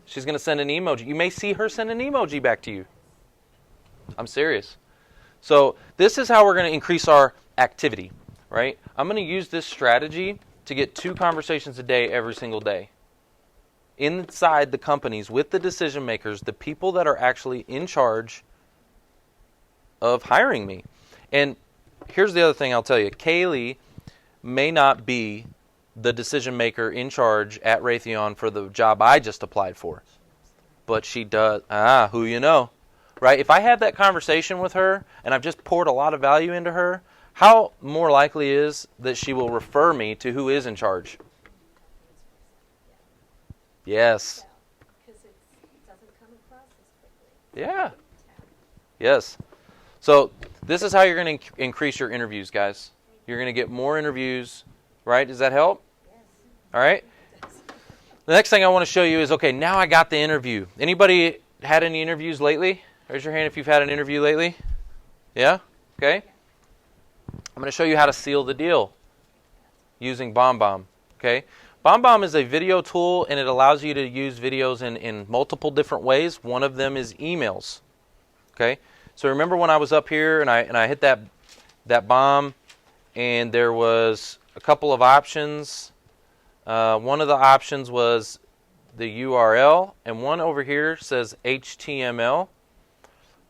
She's going to send an emoji. You may see her send an emoji back to you. I'm serious. So this is how we're going to increase our activity, right? I'm going to use this strategy to get 2 conversations a day every single day. Inside the companies with the decision makers, the people that are actually in charge of hiring me. And here's the other thing I'll tell you. Kaylee may not be the decision maker in charge at Raytheon for the job I just applied for. But she does. Who you know. Right? If I had that conversation with her and I've just poured a lot of value into her, how more likely is that she will refer me to who is in charge? Yes. Because it doesn't come across as quickly. Yeah. Yes. So this is how you're going to increase your interviews, guys. You're going to get more interviews, right? Does that help? Yes. All right. The next thing I want to show you is, okay, now I got the interview. Anybody had any interviews lately? Raise your hand if you've had an interview lately. Yeah? Okay. I'm going to show you how to seal the deal using BombBomb. Okay. BombBomb is a video tool, and it allows you to use videos in multiple different ways. One of them is emails. Okay. So remember when I was up here and I hit that bomb, and there was a couple of options. One of the options was the URL, and one over here says HTML.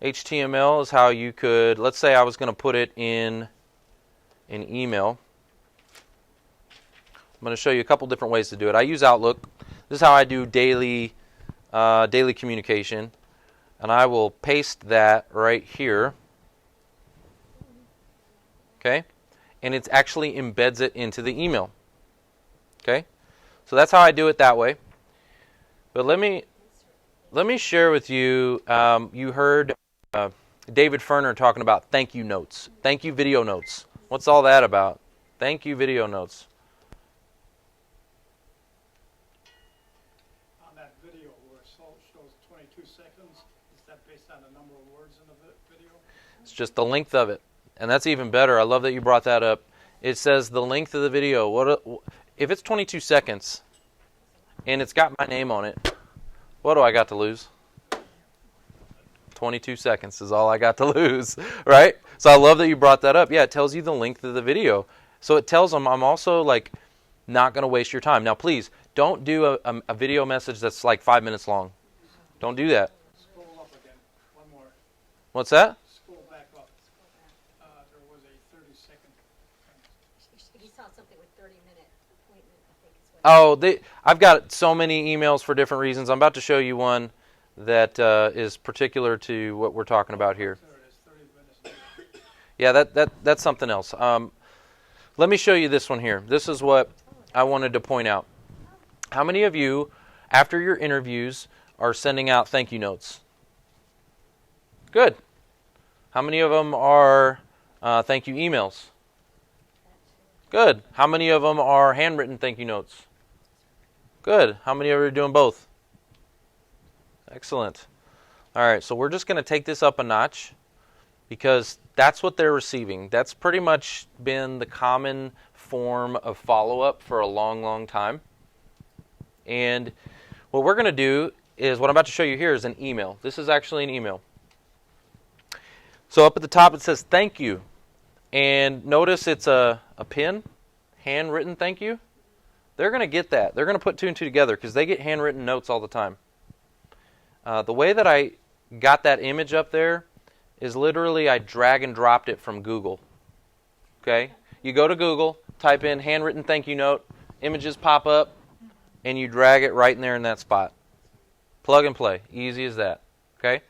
HTML is how you could, let's say I was going to put it in an email. I'm going to show you a couple different ways to do it. I use Outlook. This is how I do daily communication. And I will paste that right here. Okay? And it actually embeds it into the email. Okay? So that's how I do it that way. But let me share with you, you heard David Ferner talking about thank you notes, thank you video notes. What's all that about? Thank you video notes. On that video where it shows 22 seconds, is that based on the number of words in the video? It's just the length of it. And that's even better. I love that you brought that up. It says the length of the video. If it's 22 seconds and it's got my name on it, what do I got to lose? 22 seconds is all I got to lose, right? So I love that you brought that up. Yeah, it tells you the length of the video. So it tells them I'm also like not going to waste your time. Now, please, don't do a video message that's like 5 minutes long. Don't do that. Scroll up again. One more. What's that? Scroll back up. There was a 30-second. He saw something with 30-minute appointment, I think is what. Oh, I've got so many emails for different reasons. I'm about to show you one that is particular to what we're talking about here. There it is, 30 minutes. Yeah, that's something else. Let me show you this one here. This is what I wanted to point out. How many of you, after your interviews, are sending out thank you notes? Good. How many of them are thank you emails? Good. How many of them are handwritten thank you notes? Good. How many of you are doing both? Excellent. All right, so we're just going to take this up a notch because that's what they're receiving. That's pretty much been the common form of follow-up for a long, long time. And what we're going to do is, what I'm about to show you here is an email. This is actually an email. So up at the top it says thank you. And notice it's a pin, handwritten thank you. They're going to get that. They're going to put two and two together because they get handwritten notes all the time. The way that I got that image up there is literally I drag and dropped it from Google. Okay? You go to Google, type in handwritten thank you note, images pop up, and you drag it right in there in that spot. Plug and play. Easy as that. Okay?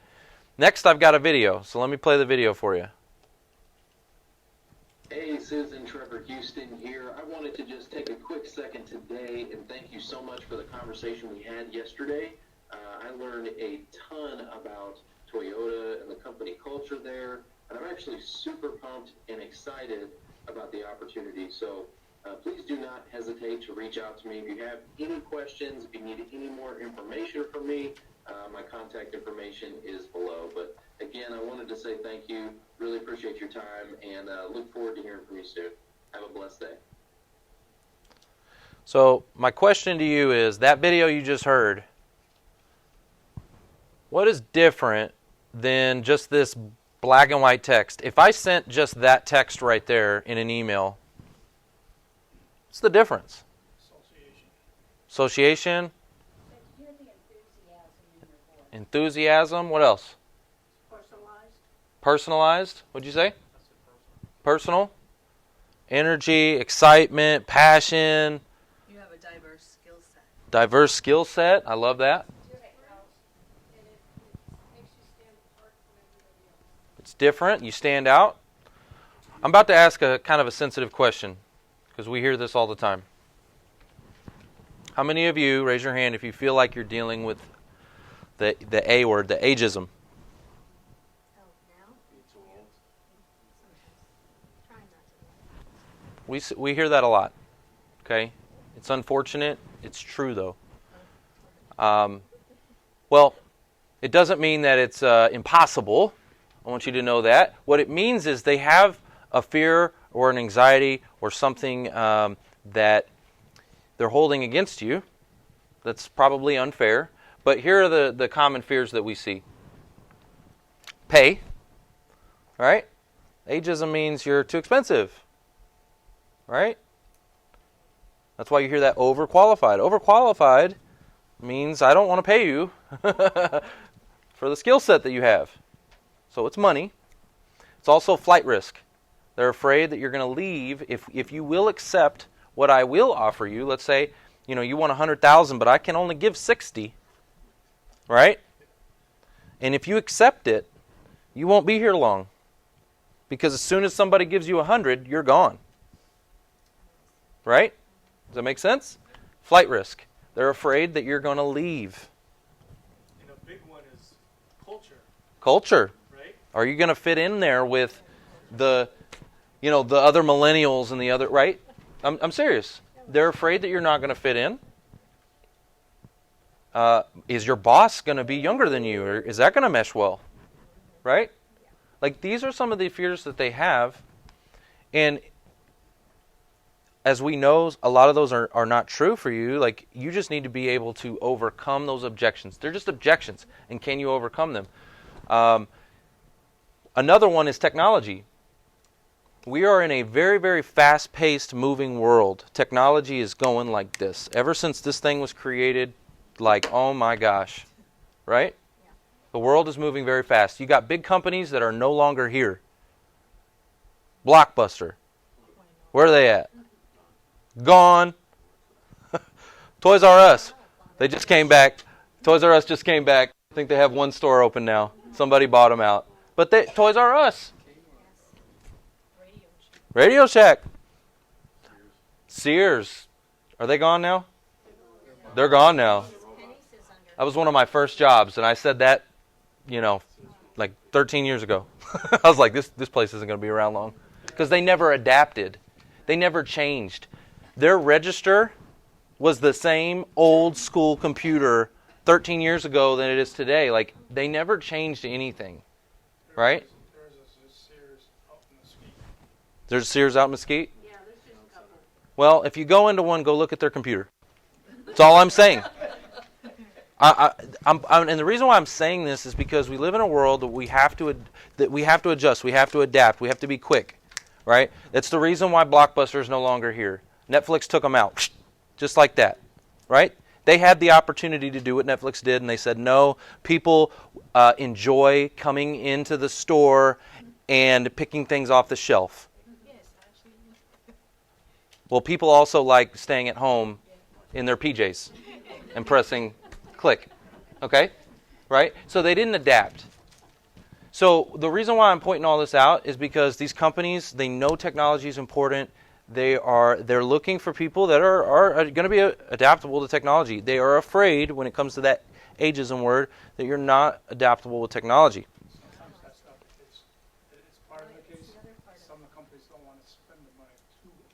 Next, I've got a video. So let me play the video for you. Hey, Susan, Trevor Houston here. I wanted to just take a quick second today and thank you so much for the conversation we had yesterday. I learned a ton about Toyota and the company culture there, and I'm actually super pumped and excited about the opportunity. So please do not hesitate to reach out to me. If you have any questions, if you need any more information from me, my contact information is below. But again, I wanted to say thank you. Really appreciate your time, and look forward to hearing from you soon. Have a blessed day. So my question to you is, that video you just heard, what is different than just this black and white text? If I sent just that text right there in an email, what's the difference? Association? Hear the enthusiasm in your voice. Enthusiasm? What else? Personalized. Personalized? What'd you say? Personal? Energy, excitement, passion. You have a diverse skill set. Diverse skill set. I love that. It's different. You stand out. I'm about to ask a kind of a sensitive question because we hear this all the time. How many of you, raise your hand if you feel like you're dealing with the A word, the ageism? Oh, now? Try not to. We hear that a lot. Okay? It's unfortunate. It's true, though. Well, it doesn't mean that it's impossible. I want you to know that. What it means is they have a fear or an anxiety or something that they're holding against you that's probably unfair. But here are the common fears that we see. Pay. Right? Ageism means you're too expensive. Right? That's why you hear that overqualified. Overqualified means I don't want to pay you for the skill set that you have. So it's money. It's also flight risk. They're afraid that you're going to leave if you will accept what I will offer you. Let's say, you want 100,000, but I can only give 60. Right? And if you accept it, you won't be here long. Because as soon as somebody gives you 100, you're gone. Right? Does that make sense? Flight risk. They're afraid that you're going to leave. And a big one is culture. Culture. Right? Are you going to fit in there with the other millennials and the other, right? I'm serious. They're afraid that you're not going to fit in. Is your boss going to be younger than you? Or is that going to mesh well? Right? Like, these are some of the fears that they have. And as we know, a lot of those are not true for you. Like, you just need to be able to overcome those objections. They're just objections. And can you overcome them? Another one is technology. We are in a very, very fast-paced, moving world. Technology is going like this. Ever since this thing was created, like, oh my gosh, right? Yeah. The world is moving very fast. You got big companies that are no longer here. Blockbuster. Where are they at? Gone. Toys R Us. They just came back. Toys R Us just came back. I think they have one store open now. Somebody bought them out. But Toys R Us. Radio Shack. Sears. Are they gone now? They're gone now. That was one of my first jobs, and I said that, like 13 years ago. I was like, this place isn't going to be around long. Because they never adapted. They never changed. Their register was the same old school computer 13 years ago than it is today. Like, they never changed anything. Right? There's a Sears out in Mesquite? Yeah, there's just a couple. Well, if you go into one, go look at their computer. That's all I'm saying. And the reason why I'm saying this is because we live in a world that we have to adjust, we have to adapt, we have to be quick, right? That's the reason why Blockbuster is no longer here. Netflix took them out, just like that, right? They had the opportunity to do what Netflix did, and they said, no, people enjoy coming into the store and picking things off the shelf. Well, people also like staying at home in their PJs and pressing click, okay? Right? So they didn't adapt. So the reason why I'm pointing all this out is because these companies, they know technology is important. They're looking for people that are going to be adaptable to technology. They are afraid when it comes to that ageism word that you're not adaptable with technology. Sometimes that's not the case. It's part of the case. Some companies don't want to spend the money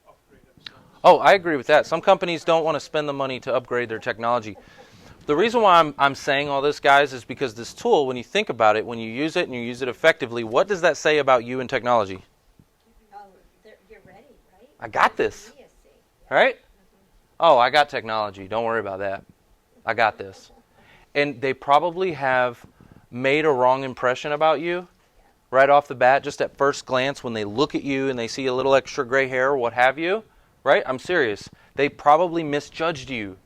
to upgrade themselves. Oh, I agree with that. Some companies don't want to spend the money to upgrade their technology. The reason why I'm saying all this, guys, is because this tool, when you think about it, when you use it and you use it effectively, what does that say about you and technology? Oh, you're ready, right? I got this. Right? Oh, I got technology. Don't worry about that. I got this. And they probably have made a wrong impression about you right off the bat, just at first glance when they look at you and they see a little extra gray hair or what have you. Right? I'm serious. They probably misjudged you.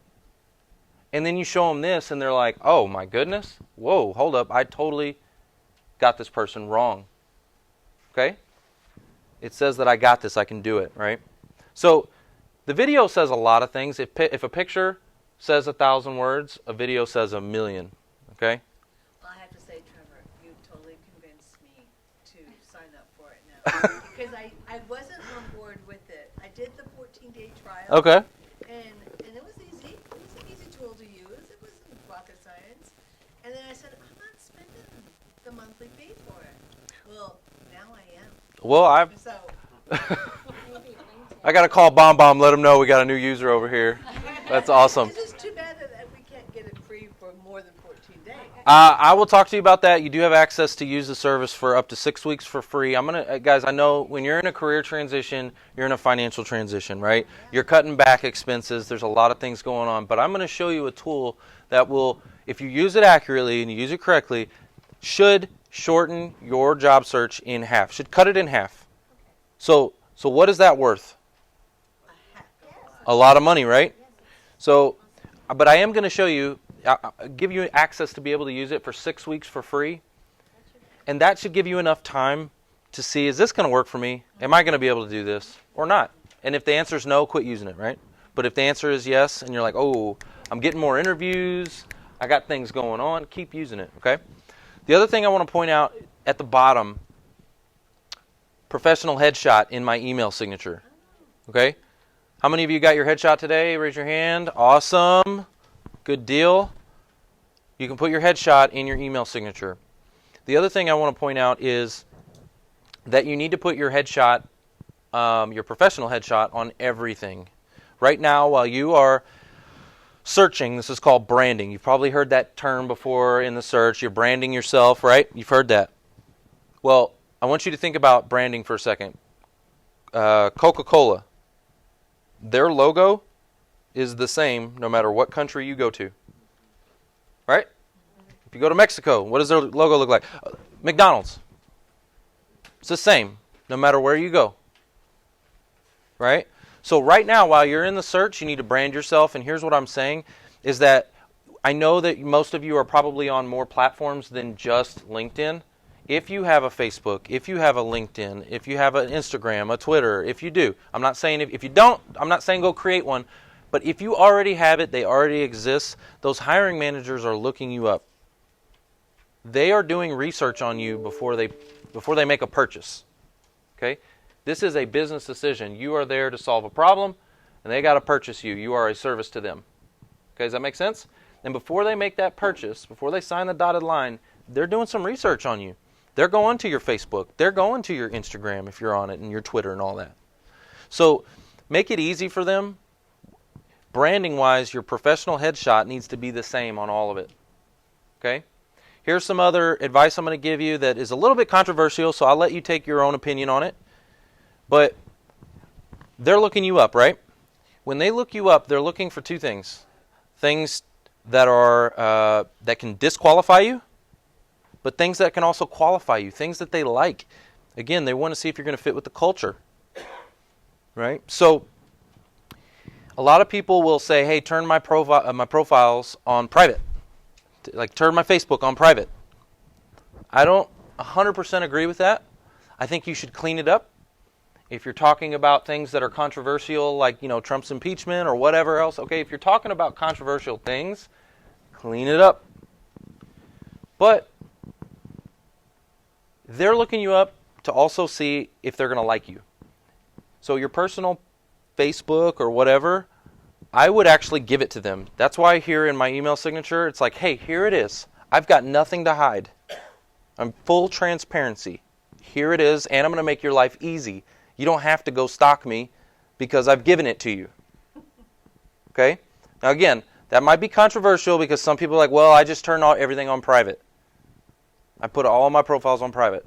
And then you show them this, and they're like, oh, my goodness. Whoa, hold up. I totally got this person wrong. Okay? It says that I got this. I can do it, right? So the video says a lot of things. If a picture says 1,000 words, a video says 1,000,000. Okay? Well, I have to say, Trevor, you totally convinced me to sign up for it now. Because I wasn't on board with it. I did the 14-day trial. Okay. And it was easy. It was an easy tool to use. It wasn't rocket science. And then I said, I'm not spending the monthly fee for it. Well, now I am. Well, So, I got to call BombBomb, let them know we got a new user over here. That's awesome. It's just too bad that we can't get it free for more than 14 days. I will talk to you about that. You do have access to use the service for up to 6 weeks for free. Guys, I know when you're in a career transition, you're in a financial transition, right? You're cutting back expenses. There's a lot of things going on. But I'm going to show you a tool that will, if you use it accurately and you use it correctly, should shorten your job search in half. Should cut it in half. So what is that worth? A lot of money, right? So, but I am going to show you, give you access to be able to use it for 6 weeks for free. And that should give you enough time to see, is this going to work for me? Am I going to be able to do this or not? And if the answer is no, quit using it, right? But if the answer is yes, and you're like, oh, I'm getting more interviews, I got things going on, keep using it, okay? The other thing I want to point out at the bottom, professional headshot in my email signature. Okay? How many of you got your headshot today? Raise your hand. Awesome. Good deal. You can put your headshot in your email signature. The other thing I want to point out is that you need to put your headshot, your professional headshot, on everything. Right now, while you are searching, this is called branding. You've probably heard that term before in the search. You're branding yourself, right? You've heard that. Well, I want you to think about branding for a second. Coca-Cola. Their logo is the same no matter what country you go to. Right? If you go to Mexico, what does their logo look like? McDonald's. It's the same no matter where you go. Right? So right now, while you're in the search, you need to brand yourself. And here's what I'm saying, is that I know that most of you are probably on more platforms than just LinkedIn. If you have a Facebook, if you have a LinkedIn, if you have an Instagram, a Twitter, if you do, I'm not saying if you don't, I'm not saying go create one. But if you already have it, they already exist, those hiring managers are looking you up. They are doing research on you before they make a purchase. Okay? This is a business decision. You are there to solve a problem, and they got to purchase you. You are a service to them. Okay, does that make sense? And before they make that purchase, before they sign the dotted line, they're doing some research on you. They're going to your Facebook. They're going to your Instagram if you're on it, and your Twitter and all that. So make it easy for them. Branding-wise, your professional headshot needs to be the same on all of it. Okay? Here's some other advice I'm going to give you that is a little bit controversial, so I'll let you take your own opinion on it. But they're looking you up, right? When they look you up, they're looking for two things. Things that are that can disqualify you, but things that can also qualify you, things that they like. Again, they want to see if you're going to fit with the culture. Right? So a lot of people will say, hey, turn my profiles on private. Like, turn my Facebook on private. I don't 100% agree with that. I think you should clean it up. If you're talking about things that are controversial, like, Trump's impeachment or whatever else, okay, if you're talking about controversial things, clean it up. But they're looking you up to also see if they're going to like you. So your personal Facebook or whatever, I would actually give it to them. That's why here in my email signature, it's like, hey, here it is. I've got nothing to hide. I'm full transparency. Here it is, and I'm going to make your life easy. You don't have to go stalk me because I've given it to you. Okay? Now again, that might be controversial because some people are like, well, I just turn everything on private. I put all of my profiles on private.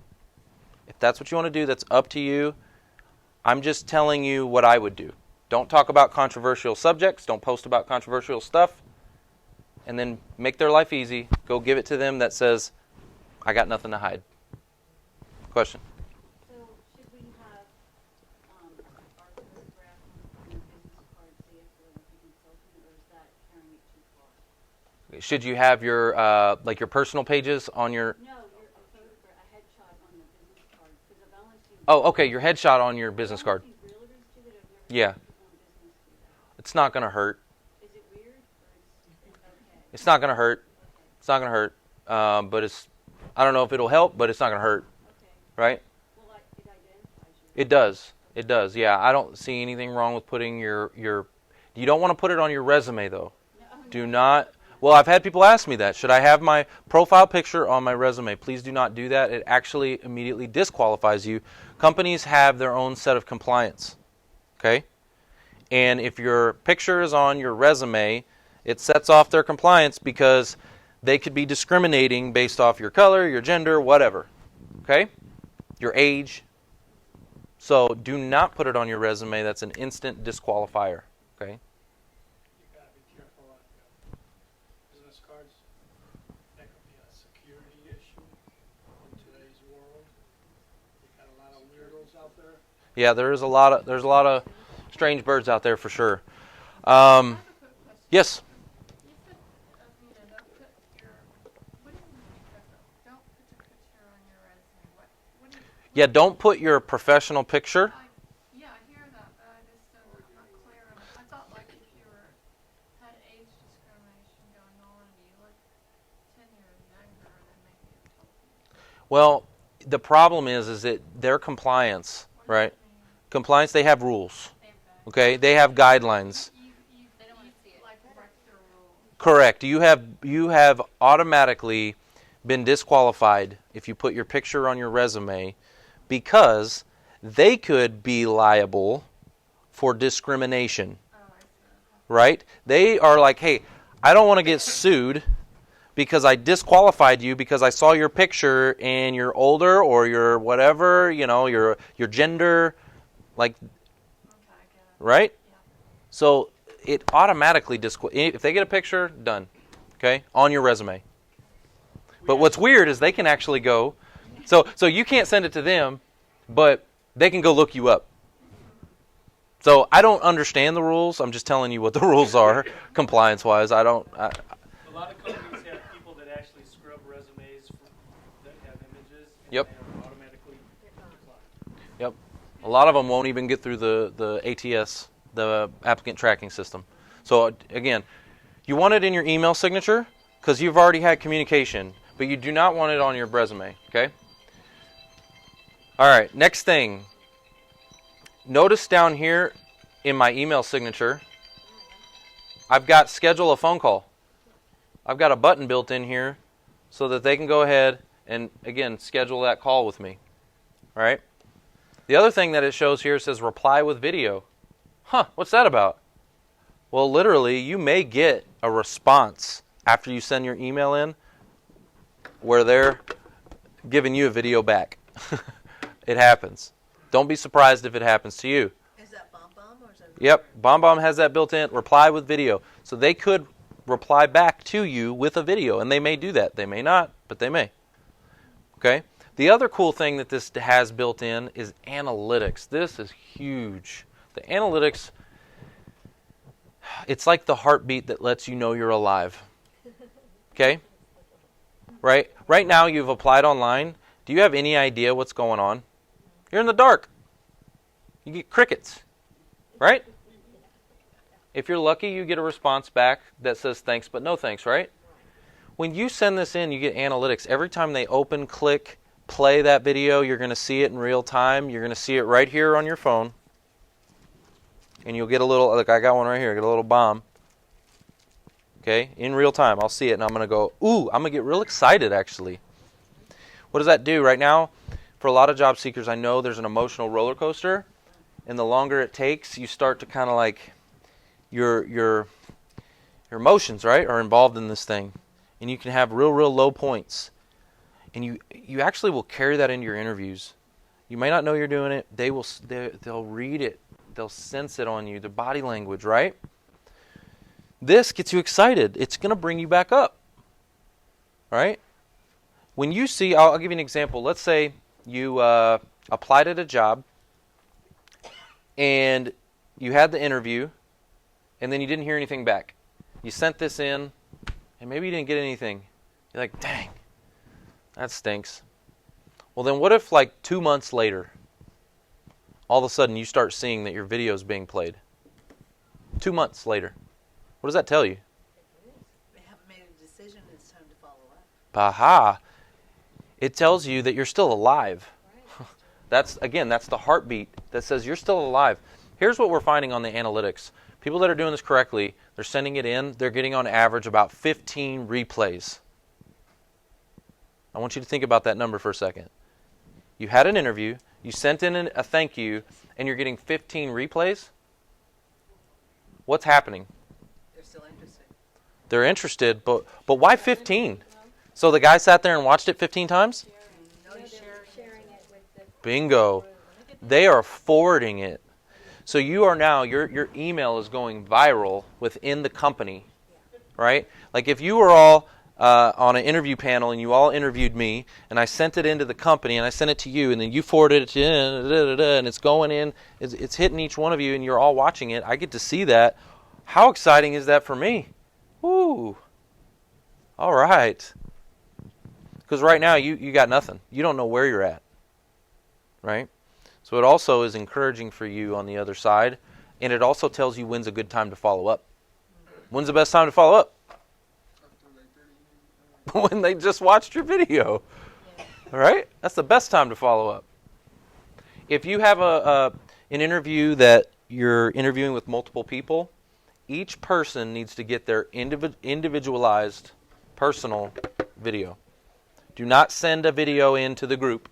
If that's what you want to do, that's up to you. I'm just telling you what I would do. Don't talk about controversial subjects. Don't post about controversial stuff. And then make their life easy. Go give it to them that says, I got nothing to hide. Question? So should we have our photograph on the business card say if we're like a consultant, or is that carrying it too far? Should you have your your personal pages on your... No, a photograph, a headshot on the business card. Because I've only seen... Oh, okay, your headshot on your business card. I've only seen realtors do it. I've never Yeah. seen people in business do that. It's not going to hurt. Is it weird, or it's okay? It's not going to hurt. Okay. It's not going to hurt. But it's... I don't know if it'll help, but it's not going to hurt. Okay. Right? Well, it identifies you. It does. It does. Yeah, I don't see anything wrong with putting your... You don't want to put it on your resume, though. No, Do not... Well, I've had people ask me that. Should I have my profile picture on my resume? Please do not do that. It actually immediately disqualifies you. Companies have their own set of compliance. Okay? And if your picture is on your resume, it sets off their compliance because they could be discriminating based off your color, your gender, whatever. Okay? Your age. So do not put it on your resume. That's an instant disqualifier. Okay? You gotta be careful on business cards. That could be a security issue in today's world. You got a lot of weirdos out there. Yeah, there's a lot of strange birds out there for sure. Yes. You said, don't put your, what do you mean professional? Don't put your picture on your resume. What do you? Yeah, don't put your professional picture. Yeah, I hear that, but I just don't, I'm not clear on it. I thought like if you had age discrimination going on and you look 10 years younger, then maybe it would help you. Well, the problem is that their compliance, right? Compliance, they have rules. Okay, they have guidelines. They don't want to see it. Like wreck their rules. Correct. You have automatically been disqualified if you put your picture on your resume, because they could be liable for discrimination. Right? They are like, hey, I don't want to get sued because I disqualified you because I saw your picture and you're older or you're whatever, your gender, like, right? Yeah. So it automatically if they get a picture, done, okay, on your resume. But what's weird is they can actually go, so you can't send it to them, but they can go look you up. So I don't understand the rules. I'm just telling you what the rules are, compliance-wise. A lot of companies have people that actually scrub resumes that have images. And Yep. They automatically decline. Yep. A lot of them won't even get through the ATS, the applicant tracking system. So again, you want it in your email signature because you've already had communication, but you do not want it on your resume, okay? All right, next thing. Notice down here in my email signature, I've got schedule a phone call. I've got a button built in here so that they can go ahead and, again, schedule that call with me. All right? The other thing that it shows here says reply with video. Huh, what's that about? Well, literally, you may get a response after you send your email in where they're giving you a video back. It happens. Don't be surprised if it happens to you. Is that BombBomb or is that? Yep, BombBomb has that built in. Reply with video. So they could reply back to you with a video, and they may do that. They may not, but they may. Okay? The other cool thing that this has built in is analytics. This is huge. The analytics, it's like the heartbeat that lets you know you're alive. Okay? Right? Right now you've applied online. Do you have any idea what's going on? You're in the dark. You get crickets, right? If you're lucky, you get a response back that says thanks, but no thanks, right? When you send this in, you get analytics. Every time they open, click, play that video, you're going to see it in real time. You're going to see it right here on your phone. And you'll get a little, look, I got one right here, I get a little bomb. Okay, in real time, I'll see it, and I'm going to go, ooh, I'm going to get real excited, actually. What does that do? Right now, for a lot of job seekers, I know there's an emotional roller coaster, and the longer it takes, you start to kind of like your emotions, right, are involved in this thing, and you can have real low points, and you actually will carry that into your interviews. You may not know you're doing it. They'll read it, they'll sense it on you, the body language, right? This gets you excited. It's going to bring you back up, right? When you see, I'll give you an example. Let's say you applied at a job and you had the interview and then you didn't hear anything back. You sent this in and maybe you didn't get anything. You're like, dang, that stinks. Well, then what if like 2 months later, all of a sudden you start seeing that your video is being played? 2 months later. What does that tell you? They haven't made a decision. It's time to follow up. Aha. It tells you that you're still alive. Right. That's the heartbeat that says you're still alive. Here's what we're finding on the analytics. People that are doing this correctly, they're sending it in, they're getting on average about 15 replays. I want you to think about that number for a second. You had an interview, you sent in a thank you, and you're getting 15 replays? What's happening? They're still interested. They're interested, but why 15? So the guy sat there and watched it 15 times? Sharing it with the Bingo. They are forwarding it. So you are now, your email is going viral within the company, right? Like if you were all on an interview panel and you all interviewed me and I sent it into the company and I sent it to you and then you forwarded it to and it's going in, it's hitting each one of you and you're all watching it. I get to see that. How exciting is that for me? Woo. All right. Because right now you got nothing. You don't know where you're at, right? So it also is encouraging for you on the other side, and it also tells you when's a good time to follow up. When's the best time to follow up? When they just watched your video. All right? That's the best time to follow up. If you have an interview that you're interviewing with multiple people, each person needs to get their individualized personal video. Do not send a video into the group.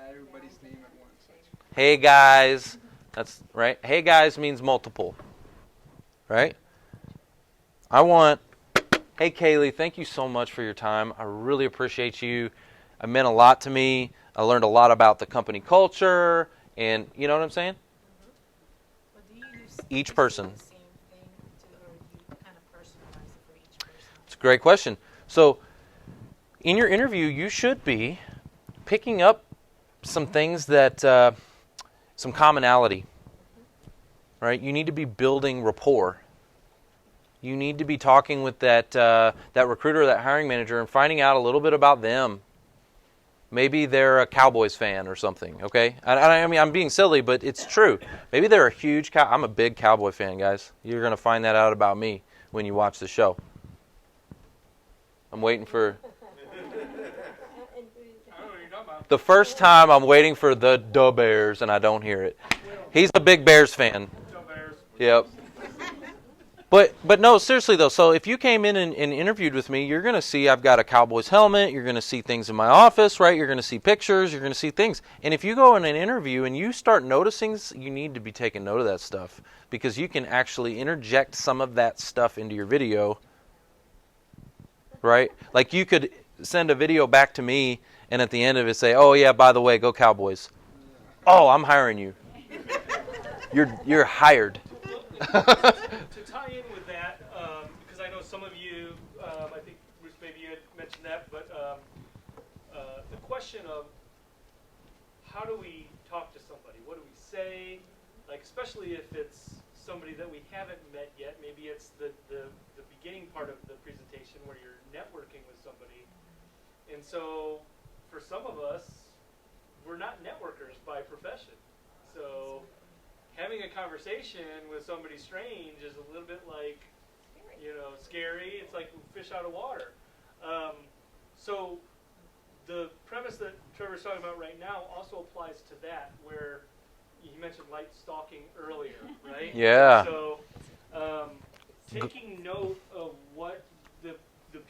Everybody's name at once. Hey guys. That's right. Hey guys means multiple. Right? Hey Kaylee, thank you so much for your time. I really appreciate you. It meant a lot to me. I learned a lot about the company culture, and you know what I'm saying? Well, do you use Each person. the same thing to, or do you kind of personalize it for each person? It's a great question. So, in your interview, you should be picking up some things that, some commonality, right? You need to be building rapport. You need to be talking with that recruiter, that hiring manager, and finding out a little bit about them. Maybe they're a Cowboys fan or something, okay? I mean, I'm being silly, but it's true. Maybe they're a huge I'm a big Cowboy fan, guys. You're going to find that out about me when you watch the show. I'm waiting for... The first time I'm waiting for the Bears, and I don't hear it. He's a big Bears fan. Yep. But no, seriously though, so if you came in and interviewed with me, you're going to see I've got a Cowboys helmet, you're going to see things in my office, right? You're going to see pictures, you're going to see things. And if you go in an interview and you start noticing, you need to be taking note of that stuff because you can actually interject some of that stuff into your video, right? Like you could send a video back to me and at the end of it say, oh yeah, by the way, go Cowboys. Oh, I'm hiring you. You're hired. To tie in with that, because I know some of you, I think Bruce, maybe you had mentioned that, but the question of how do we talk to somebody? What do we say? Like, especially if it's somebody that we haven't met yet, maybe it's the beginning part of the presentation where you're networking with somebody. And so for some of us, we're not networkers by profession. So having a conversation with somebody strange is a little bit like, scary. It's like fish out of water. So the premise that Trevor's talking about right now also applies to that, where you mentioned light stalking earlier, right? Yeah. So taking note of what the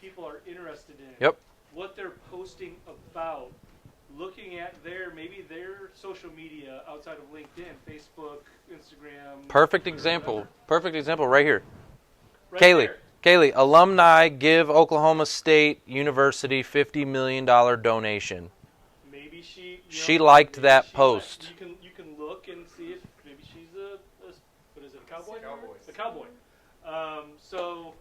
people are interested in, Yep. what they're posting about, looking at maybe their social media outside of LinkedIn, Facebook, Instagram. Perfect example. Perfect example right here. Right Kaylee, alumni give Oklahoma State University $50 million donation. Maybe she liked that post. You can look and see if maybe she's a what is it, a cowboy? Cowboys. A cowboy. So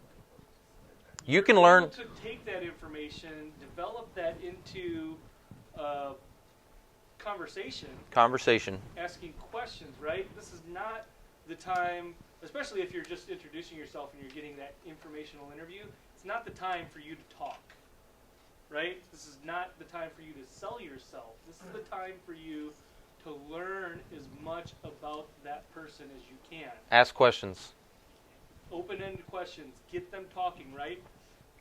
You can you're learn. able to take that information, develop that into conversation, asking questions, right? This is not the time, especially if you're just introducing yourself and you're getting that informational interview, it's not the time for you to talk, right? This is not the time for you to sell yourself. This is the time for you to learn as much about that person as you can. Ask questions. Open-ended questions. Get them talking, right?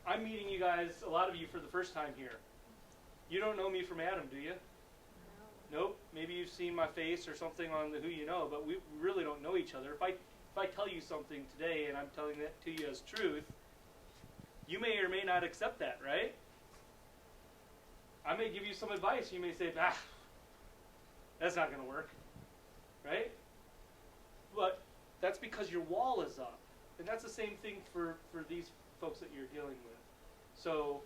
I'm meeting you guys, a lot of you, for the first time here. You don't know me from Adam, do you? Nope. Maybe you've seen my face or something on the Who You Know, but we really don't know each other. If I tell you something today and I'm telling that to you as truth, you may or may not accept that, right? I may give you some advice. You may say, that's not going to work, right? But that's because your wall is up. And that's the same thing for these folks that you're dealing with. So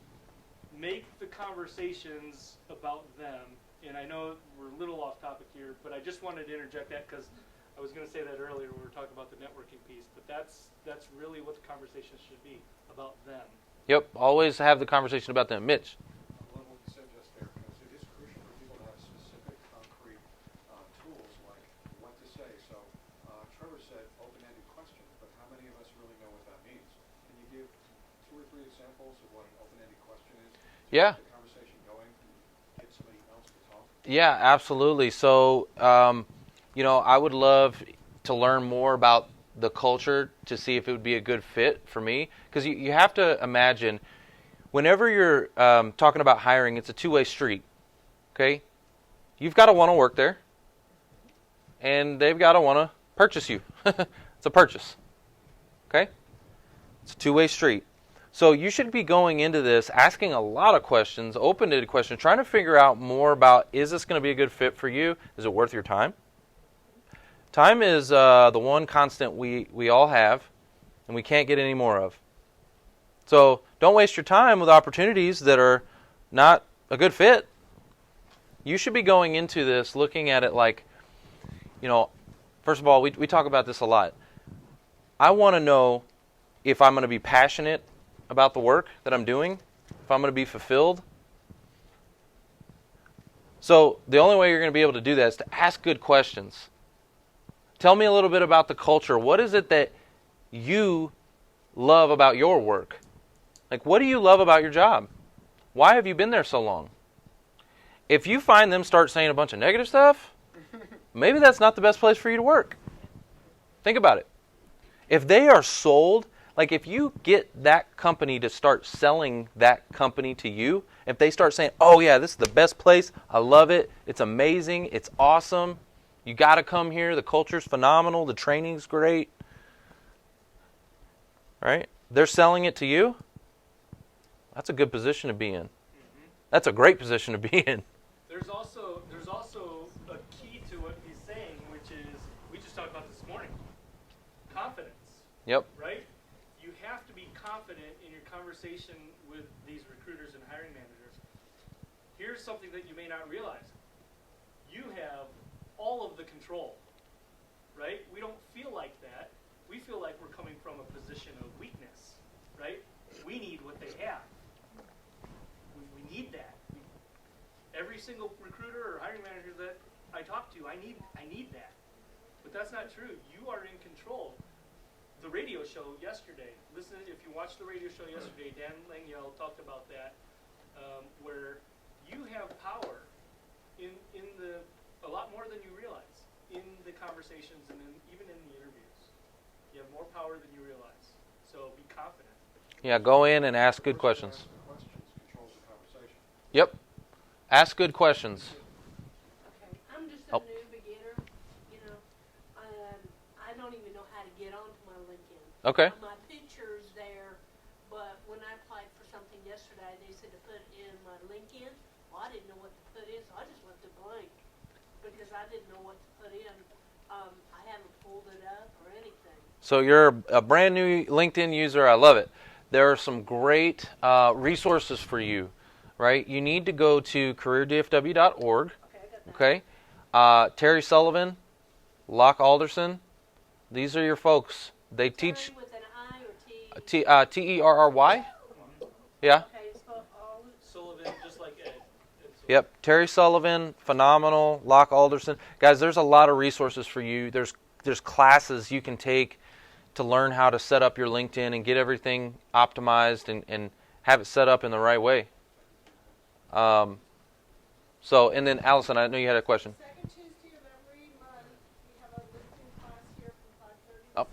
make the conversations about them. And I know we're a little off topic here, but I just wanted to interject that because I was going to say that earlier when we were talking about the networking piece. But that's really what the conversation should be, about them. Yep, always have the conversation about them. Mitch. I love what you said just there, because it is crucial for people to have specific, concrete tools like what to say. So Trevor said open-ended questions, but how many of us really know what that means? Can you give 2 or 3 examples of what an open-ended question is? Yeah. The conversation going, get somebody else to talk. Yeah, absolutely. So, I would love to learn more about the culture to see if it would be a good fit for me. Because you have to imagine, whenever you're talking about hiring, it's a two-way street. Okay? You've got to want to work there, and they've got to want to purchase you. It's a purchase. Okay? It's a two-way street. So you should be going into this asking a lot of questions, open-ended questions, trying to figure out more about, is this going to be a good fit for you? Is it worth your time? Time is the one constant we all have, and we can't get any more of. So don't waste your time with opportunities that are not a good fit. You should be going into this looking at it like, first of all, we talk about this a lot. I want to know if I'm going to be passionate about the work that I'm doing, if I'm going to be fulfilled. So the only way you're going to be able to do that is to ask good questions. Tell me a little bit about the culture. What is it that you love about your work? Like, what do you love about your job? Why have you been there so long? If you find them start saying a bunch of negative stuff, maybe that's not the best place for you to work. Think about it. If they are sold, like if you get that company to start selling that company to you, if they start saying, oh yeah, this is the best place, I love it, it's amazing, it's awesome, you got to come here, the culture's phenomenal, the training's great, right? They're selling it to you. That's a good position to be in. That's a great position to be in. There's also a key to what he's saying, which is, we just talked about this morning, confidence. Yep. Right? You have to be confident in your conversation with these recruiters and hiring managers. Here's something that you may not realize. You have all of the control, right? We don't feel like that. We feel like we're coming from a position of weakness, right? We need what they have. We need that. Every single recruiter or hiring manager that I talk to, I need that. But that's not true. You are in control. The radio show yesterday, listen, if you watched the radio show yesterday, Dan Langyel talked about that, where you have power in a lot more than you realize in the conversations and even in the interviews. You have more power than you realize. So be confident. Yeah, go in and ask good questions. Controls the conversation. Yep. Ask good questions. Okay, I'm just a new beginner, I don't even know how to get onto my LinkedIn. Okay. My picture's there, but when I applied for something yesterday, they said to put in my LinkedIn. Well, I didn't know what to put in, so I just left it blank because I didn't know what to put in. I haven't pulled it up or anything. So you're a brand new LinkedIn user. I love it. There are some great resources for you, right? You need to go to careerdfw.org. Okay. Terry Sullivan, Locke Alderson. These are your folks. They teach. Terry with an I or T? Terry. Yeah. Okay, so Sullivan, just like Ed. Yep. Terry Sullivan, phenomenal. Locke Alderson. Guys, there's a lot of resources for you. There's classes you can take to learn how to set up your LinkedIn and get everything optimized and have it set up in the right way. And then Allison, I know you had a question. Second Tuesday of every month, we have a LinkedIn class here from 5:30 Oh.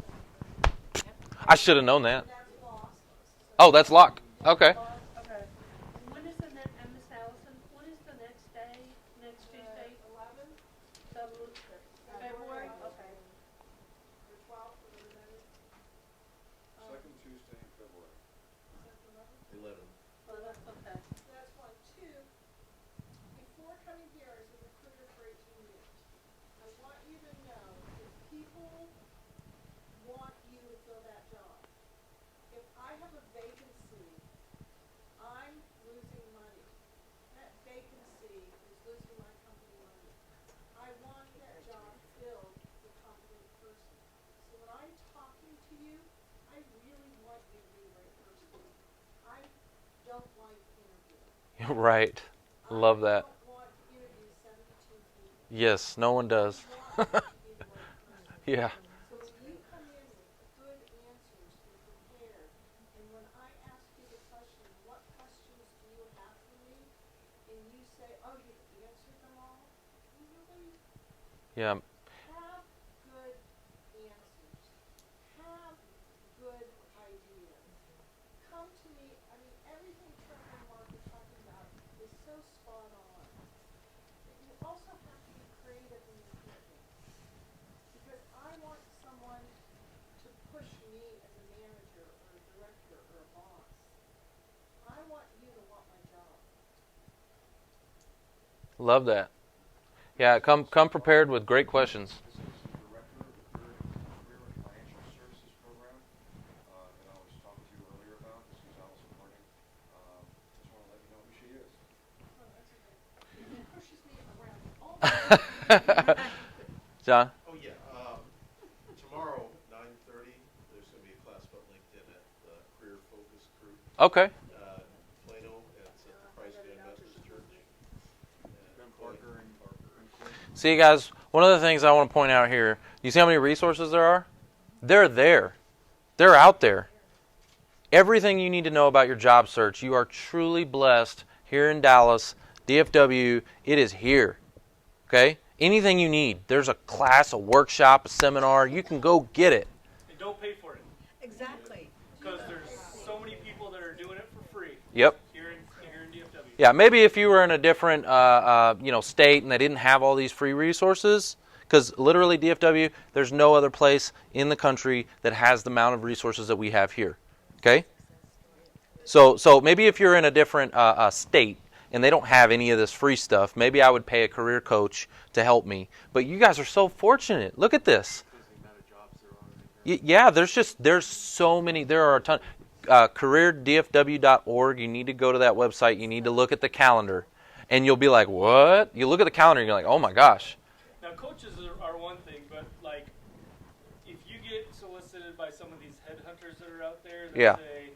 to 7:30. I should have known that. That's lost. Oh, that's Locke. Okay. okay. When is the next, Miss Allison, when is the next day, next Tuesday? 11th, February? Okay. or 12th, whatever that is. Second Tuesday in February. 11. Oh, that's okay. That's one. Two, before coming here as a recruiter for 18 years, I want you to know if people want you to fill that job. If I have a vacancy, I'm losing money. That vacancy is losing my company money. I want that job filled with a competent person. So when I'm talking to you, I really want you to be the right person. I don't like interviewing. Right. Love that. I don't want to interview 72 people. Yes, no one does. I want you to be the right person. Yeah. So when you come in with good answers and prepared, and when I ask you the question, what questions do you have for me? And you say, oh, you've answered them all? Really? Yeah. Have good answers. Have good ideas. Come to me, everything Trevor and Mark are talking about is so spot on. also have to be creative in your thinking. Because I want someone to push me as a manager or a director or a boss. I want you to want my job. Love that. Yeah, come prepared with great questions. This is the director of the Career and Financial Services Program that I was talking to you earlier about. This is Allison Harding. Just want to let you know who she is. Oh, that's okay. He pushes me around all the time. John? Oh, yeah. Tomorrow, 9:30, there's going to be a class about LinkedIn at the Career Focus Group. Okay. Plano. It's at the Christ-Gang Methodist Church. See, guys, one of the things I want to point out here, you see how many resources there are? They're there. They're out there. Everything you need to know about your job search, you are truly blessed here in Dallas, DFW, it is here. Okay? Anything you need. There's a class, a workshop, a seminar. You can go get it. And don't pay for it. Exactly. Because there's so many people that are doing it for free. Yep. Here in DFW. Yeah, maybe if you were in a different state and they didn't have all these free resources, because literally DFW, there's no other place in the country that has the amount of resources that we have here. Okay? So maybe if you're in a different state and they don't have any of this free stuff, maybe I would pay a career coach to help me. But you guys are so fortunate. Look at this. Yeah, there's so many. There are a ton. CareerDFW.org. You need to go to that website. You need to look at the calendar. And you'll be like, what? You look at the calendar and you're like, oh my gosh. Now, coaches are one thing, but like, if you get solicited by some of these headhunters that are out there that Yeah. say,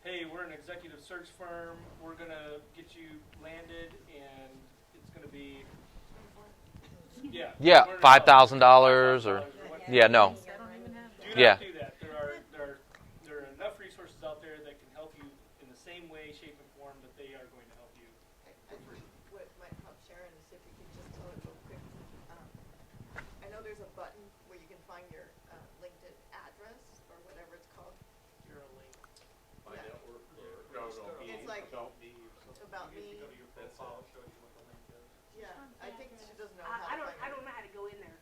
hey, we're an executive search firm, we're going to get you landed, and it's going to be, Yeah, $5,000 or, yeah, no. Do Yeah. not do that. There are enough resources out there that can help you in the same way, shape, and form that they are going to help you. What might help Sharon is if you could just tell her real quick. I know there's a button where you can find your LinkedIn address or whatever it's called. You're a link. Find Yeah. out where, no, me, It's like about me. about me. Go to your profile, show you what the link is. Yeah, I think she doesn't know I how to don't find it. know how to go in there.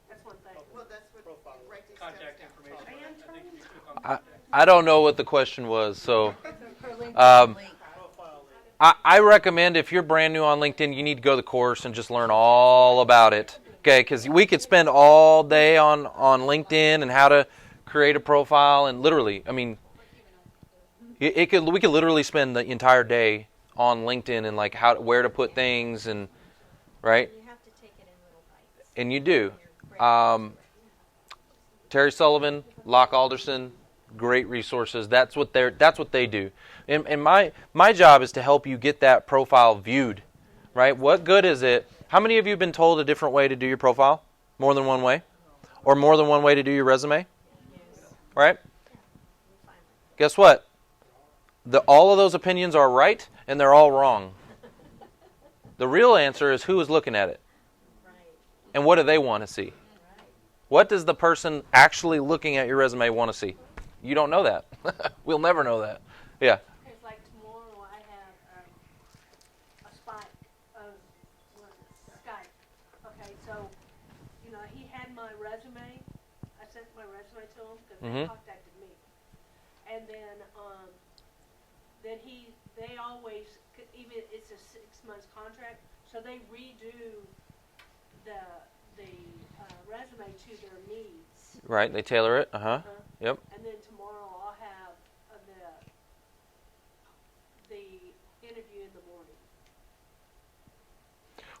That's one thing. Well, that's what you write these Contact steps down. information. I am I think if you click on I, contact. I don't know what the question was, so Her link Um, link. Profile link. I recommend if you're brand new on LinkedIn, you need to go to the course and just learn all about it. Okay, because we could spend all day on LinkedIn and how to create a profile, and literally, I mean, we could literally spend the entire day on LinkedIn and like where to put things and right. You have to take it in little bites. And you do. Terry Sullivan, Locke Alderson, great resources. That's what they do. And my job is to help you get that profile viewed, right? What good is it? How many of you have been told a different way to do your profile? More than one way? Or more than one way to do your resume? Right? Guess what? All of those opinions are right and they're all wrong. The real answer is who is looking at it. And what do they want to see? What does the person actually looking at your resume want to see? You don't know that. We'll never know that. Yeah. It's like tomorrow I have a spot of Skype. Okay, so, he had my resume. I sent my resume to him because they contacted me. And then they always, even it's a 6 months contract, so they redo the resume to their needs. Right, they tailor it. Yep. And then tomorrow I'll have the interview in the morning.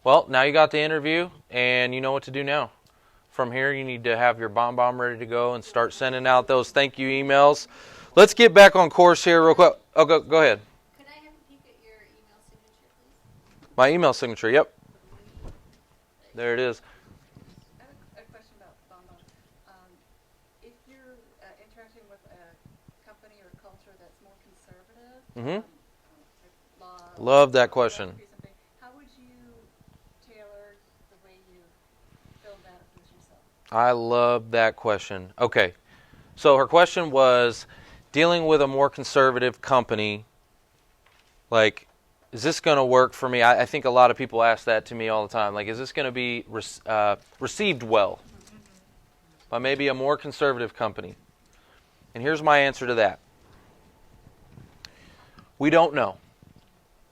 Well, now you got the interview, and you know what to do now. From here, you need to have your BombBomb ready to go and start sending out those thank you emails. Let's get back on course here real quick. Oh, go ahead. Could I have a peek at your email signature, please? My email signature, yep. There it is. I have a question about BombBomb. If you're interacting with a company or culture that's more conservative, law, Love that question. how would you tailor the way you build that with yourself? I love that question. Okay, so her question was dealing with a more conservative company, like is this going to work for me? I think a lot of people ask that to me all the time. Like, is this going to be received well by maybe a more conservative company? And here's my answer to that. We don't know.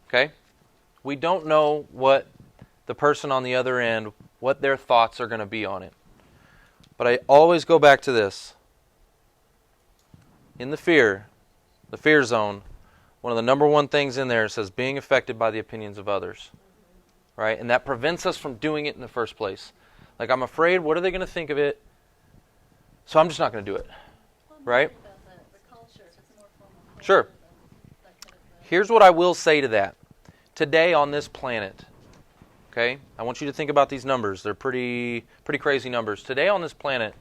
Okay? We don't know what the person on the other end, what their thoughts are going to be on it. But I always go back to this. In the fear zone, one of the number one things in there says being affected by the opinions of others. Right? And that prevents us from doing it in the first place. Like, I'm afraid, what are they going to think of it? So I'm just not going to do it. Right? Sure. Here's what I will say to that. Today on this planet, okay, I want you to think about these numbers. They're pretty crazy numbers. Today on this planet,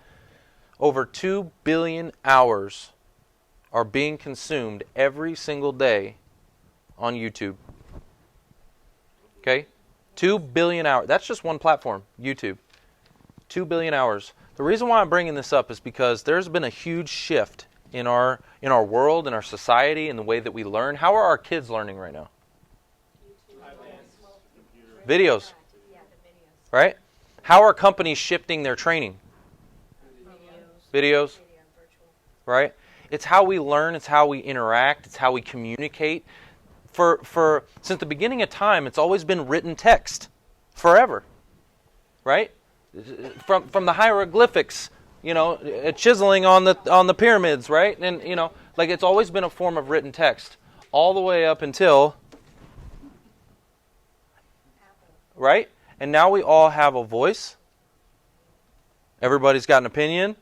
over 2 billion hours are being consumed every single day on YouTube. Okay? 2 billion hours. That's just one platform, YouTube. 2 billion hours. The reason why I'm bringing this up is because there's been a huge shift in our world, in our society, in the way that we learn. How are our kids learning right now? Videos. Right? How are companies shifting their training? Videos. Right? It's how we learn, it's how we interact, it's how we communicate. Since the beginning of time, it's always been written text. Forever. Right? From the hieroglyphics, chiseling on the pyramids, right? And like, it's always been a form of written text, all the way up until, right? And now we all have a voice. Everybody's got an opinion.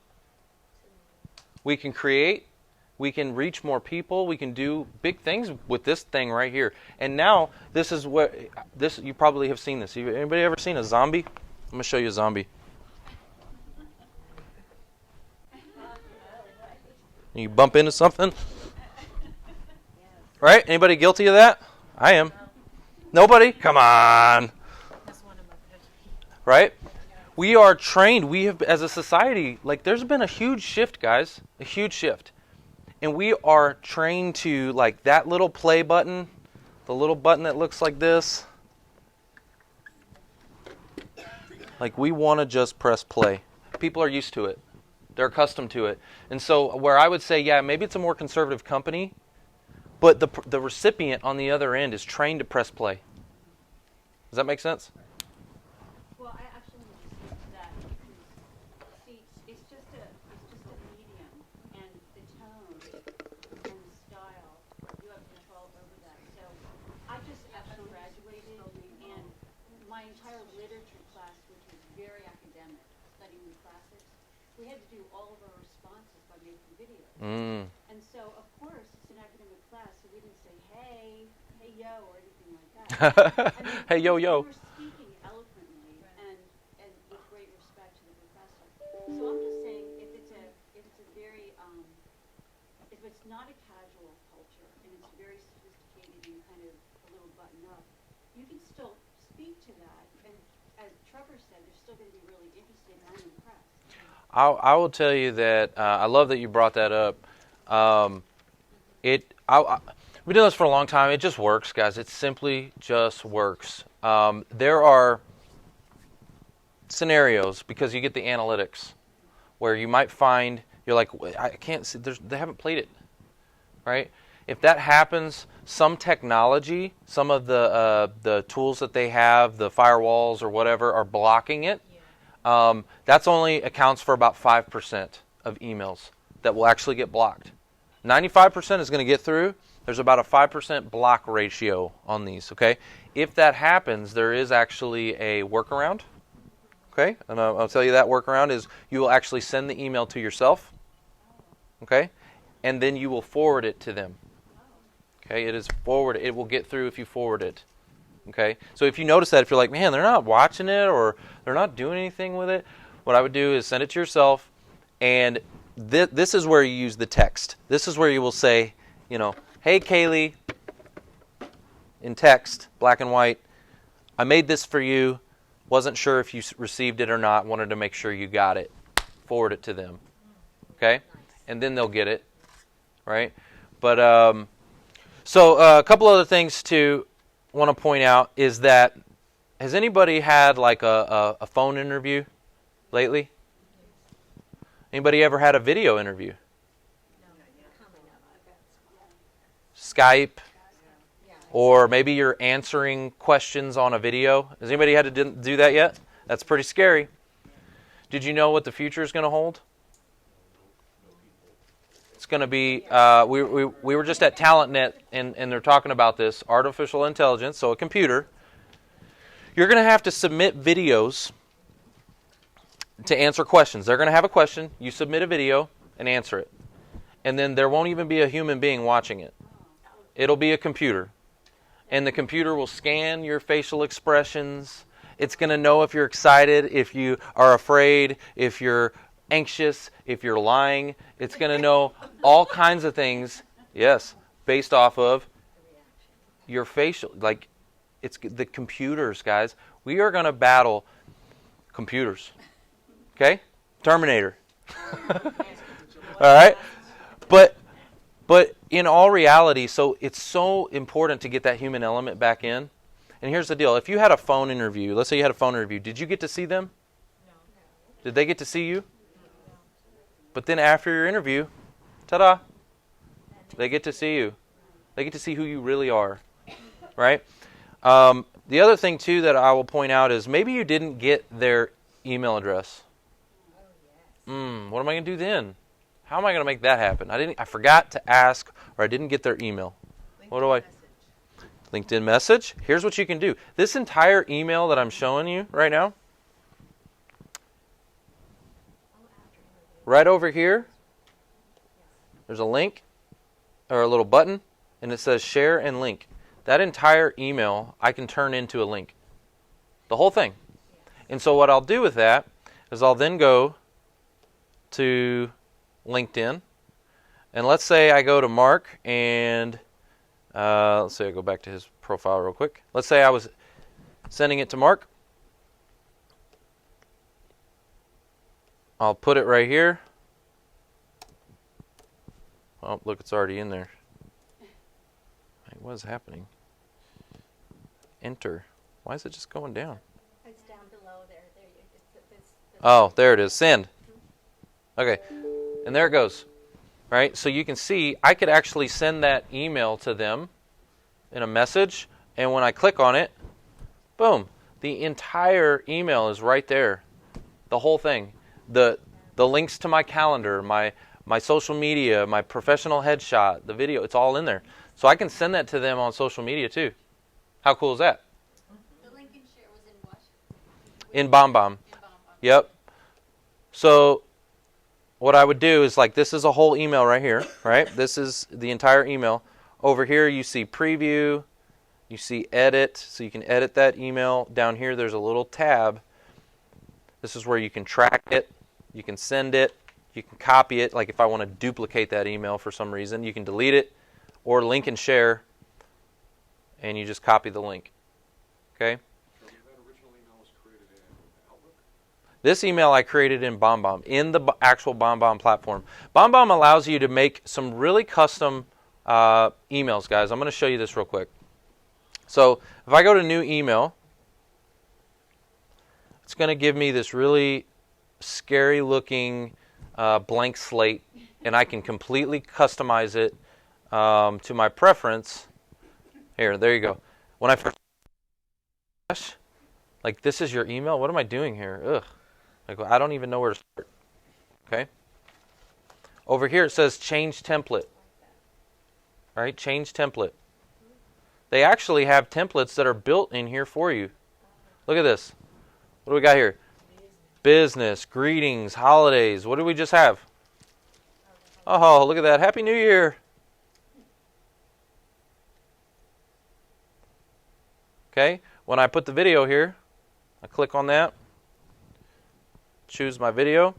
We can create. We can reach more people. We can do big things with this thing right here. And now this is you probably have seen this. Anybody ever seen a zombie? I'm going to show you a zombie. You bump into something? Right? Anybody guilty of that? I am. Nobody? Come on. Right? We are trained. We have, as a society, like, there's been a huge shift, guys. A huge shift. And we are trained to, like, that little play button, the little button that looks like this. Like, we want to just press play. People are used to it. They're accustomed to it. And so where I would say, yeah, maybe it's a more conservative company, but the recipient on the other end is trained to press play. Does that make sense? Well, I actually want to speak to that because, see, it's just a medium, and the tone and the style, you have control over that. So I just actually graduated, and my entire literature class, which was very academic, studying the classics, we had to do all of our responses by making videos. And so, of course, it's an academic class, so we didn't say, hey, yo, or anything like that. Hey, yo. We were speaking eloquently and with great respect to the professor. So I'm just saying, if it's not a casual culture and it's very sophisticated and kind of a little button up, you can still speak to that. And as Trevor said, they're still going to be really interested, and I'm impressed. I will tell you that I love that you brought that up. We've been doing this for a long time. It just works, guys. It simply just works. There are scenarios, because you get the analytics, where you might find, you're like, I can't see, they haven't played it, right? If that happens, some technology, some of the tools that they have, the firewalls or whatever, are blocking it. That's only accounts for about 5% of emails that will actually get blocked. 95% is going to get through. There's about a 5% block ratio on these, okay? If that happens, there is actually a workaround, okay? And I'll tell you that workaround is you will actually send the email to yourself, okay? And then you will forward it to them, okay? It will get through if you forward it, okay? So if you notice that, if you're like, man, they're not watching it or they're not doing anything with it, what I would do is send it to yourself, and this is where you use the text. This is where you will say, hey, Kaylee, in text, black and white, I made this for you, wasn't sure if you received it or not, wanted to make sure you got it. Forward it to them, okay? And then they'll get it, right? But, so a couple other things to want to point out is that, has anybody had like a phone interview lately? Anybody ever had a video interview? Skype? Or maybe you're answering questions on a video. Has anybody had to do that yet? That's pretty scary. Did you know what the future is going to hold? It's going to be, we were just at TalentNet, and they're talking about this, artificial intelligence, so a computer. You're going to have to submit videos to answer questions. They're going to have a question, you submit a video, and answer it. And then there won't even be a human being watching it. It'll be a computer. And the computer will scan your facial expressions. It's going to know if you're excited, if you are afraid, if you're anxious, if you're lying. It's going to know all kinds of things, yes, based off of your facial. Like, it's the computers, guys. We are going to battle computers. Okay? Terminator. All right? But in all reality, so it's so important to get that human element back in. And here's the deal. If you had a phone interview, let's say you had a phone interview, did you get to see them? No. Did they get to see you? No. But then after your interview, ta-da, they get to see you. They get to see who you really are, right? The other thing, too, that I will point out is maybe you didn't get their email address. What am I going to do then? How am I going to make that happen? I forgot to ask, or I didn't get their email. What do I? LinkedIn message. Here's what you can do. This entire email that I'm showing you right now, right over here, there's a link or a little button, and it says share and link. That entire email I can turn into a link. The whole thing. And so what I'll do with that is I'll then go to LinkedIn, and let's say I go to Mark, and let's say I go back to his profile real quick. Let's say I was sending it to Mark. I'll put it right here. Oh, look, it's already in there. What is happening? Enter. Why is it just going down? It's down below there. Oh, there it is. Send. Okay. And there it goes. Right? So you can see I could actually send that email to them in a message, and when I click on it, boom, the entire email is right there. The whole thing. The links to my calendar, my social media, my professional headshot, the video, it's all in there. So I can send that to them on social media too. How cool is that? The link and share was in what? In BombBomb. Yep. So what I would do is, like, this is a whole email right here, right? This is the entire email. Over here you see preview, you see edit, so you can edit that email. Down here there's a little tab. This is where you can track it, you can send it, you can copy it. Like if I want to duplicate that email for some reason, you can delete it, or link and share, and you just copy the link. Okay? This email I created in BombBomb, in the actual BombBomb platform. BombBomb allows you to make some really custom emails, guys. I'm going to show you this real quick. So if I go to new email, it's going to give me this really scary looking blank slate, and I can completely customize it to my preference. Here, there you go. When I first, like, this is your email? What am I doing here? Ugh. Like, I don't even know where to start. Okay? Over here it says change template. All right, change template. They actually have templates that are built in here for you. Look at this. What do we got here? Business, greetings, holidays. What do we just have? Oh, look at that. Happy New Year. Okay, when I put the video here, I click on that. Choose my video.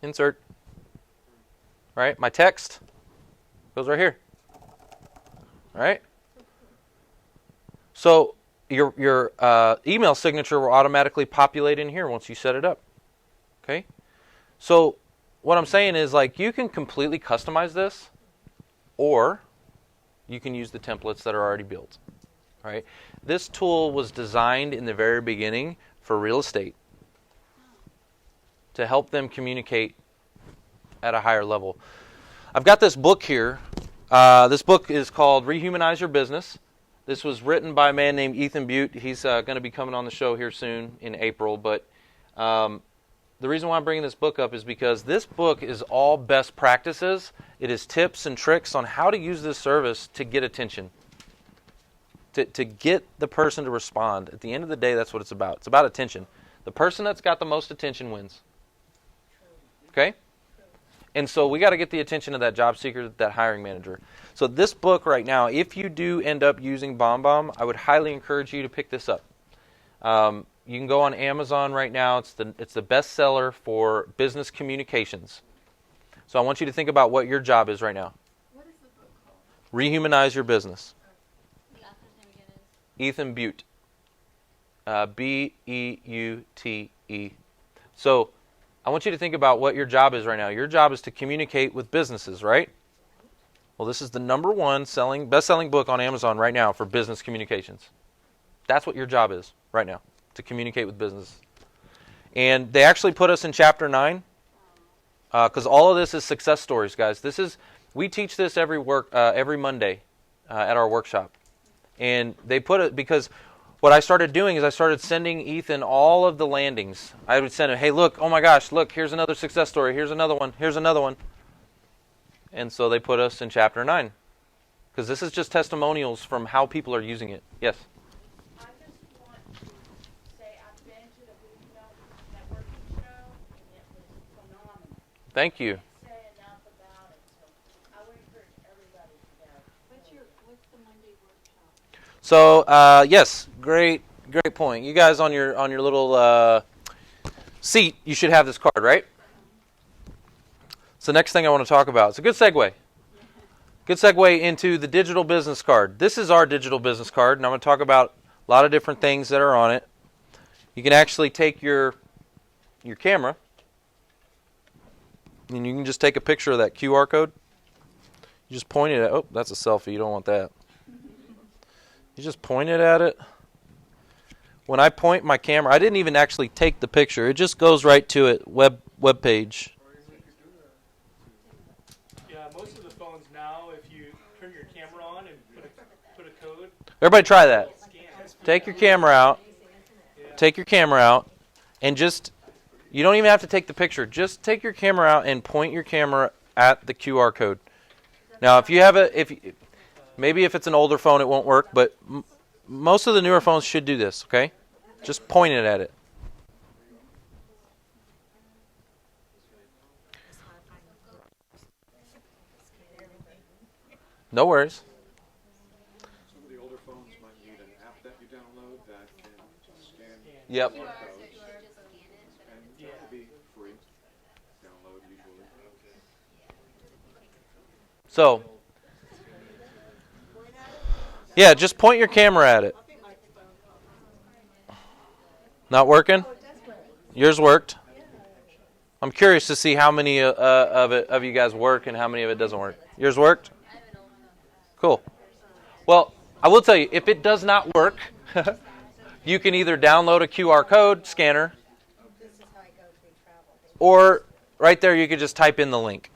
Insert. Right, my text goes right here. Right? So your email signature will automatically populate in here once you set it up. Okay? So what I'm saying is, like, you can completely customize this, or you can use the templates that are already built. Right? This tool was designed in the very beginning for real estate to help them communicate at a higher level. I've got this book here. This book is called Rehumanize Your Business. This was written by a man named Ethan Butte. He's going to be coming on the show here soon in April. But the reason why I'm bringing this book up is because this book is all best practices. It is tips and tricks on how to use this service to get attention, to get the person to respond. At the end of the day, that's what it's about. It's about attention. The person that's got the most attention wins. Okay? And so we got to get the attention of that job seeker, that hiring manager. So this book right now, if you do end up using BombBomb, I would highly encourage you to pick this up. You can go on Amazon right now. It's the bestseller for business communications. So I want you to think about what your job is right now. What is the book called? Rehumanize Your Business. The author's name again is? Ethan Butte. Beute. So I want you to think about what your job is right now. Your job is to communicate with businesses, right? Well, this is the #1 best-selling book on Amazon right now for business communications. That's what your job is right now, to communicate with business. And they actually put us in chapter 9 because all of this is success stories, guys. We teach this every Monday at our workshop. And they put it because what I started doing is I started sending Ethan all of the landings. I would send him, hey, look, oh my gosh, look, here's another success story. Here's another one. Here's another one. And so they put us in chapter 9. Because this is just testimonials from how people are using it. Yes? I just want to say I've been to the Blue Note networking show, and it was phenomenal. Thank you. Can't say enough about it, so I would encourage everybody to go. What's the Monday workshop? So, yes, great point. You guys on your little seat, you should have this card, right? It's the next thing I want to talk about. It's a good segue. Good segue into the digital business card. This is our digital business card, and I'm going to talk about a lot of different things that are on it. You can actually take your camera, and you can just take a picture of that QR code. You just point it at, oh, that's a selfie. You don't want that. You just point it at it. When I point my camera, I didn't even actually take the picture. It just goes right to it, web page. Yeah, most of the phones now, if you turn your camera on and put a code. Everybody try that. Scan. Take your camera out. Take your camera out and you don't even have to take the picture. Just take your camera out and point your camera at the QR code. Now, if you have maybe if it's an older phone, it won't work, but most of the newer phones should do this, okay? Just point it at it. No worries. Some of the older phones might need an app that you download that can scan Yep. barcodes. And that would be free. Download usually. So, yeah, just point your camera at it. Not working? Yours worked. I'm curious to see how many of you guys work and how many of it doesn't work. Yours worked? Cool. Well, I will tell you, if it does not work, you can either download a QR code scanner, or right there you could just type in the link.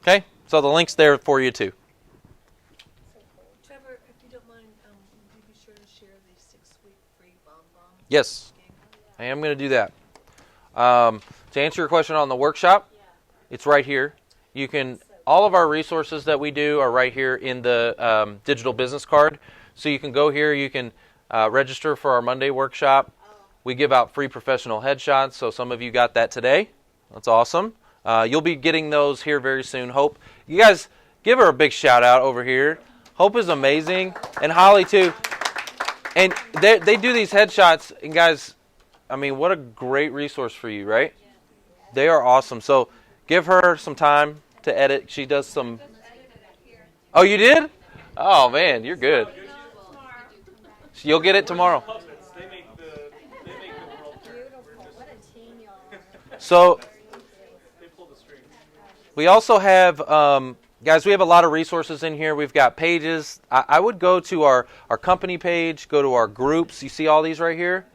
Okay? So the link's there for you too. Trevor, if you don't mind, would you be sure to share the 6-week free BombBomb? Yes, I am going to do that. To answer your question on the workshop, it's right here. All of our resources that we do are right here in the digital business card. So you can go here, you can register for our Monday workshop. We give out free professional headshots, so some of you got that today. That's awesome. You'll be getting those here very soon. Hope, you guys give her a big shout out over here. Hope is amazing, and Holly too. And they do these headshots, and guys, I mean, what a great resource for you, right? They are awesome. So give her some time to edit. She does some. Oh, you did? Oh man, you're good. You'll get it tomorrow. They make the world turn. So They pull the strings. we also have Guys, we have a lot of resources in here. We've got pages. I would go to our company page, go to our groups. You see all these right here?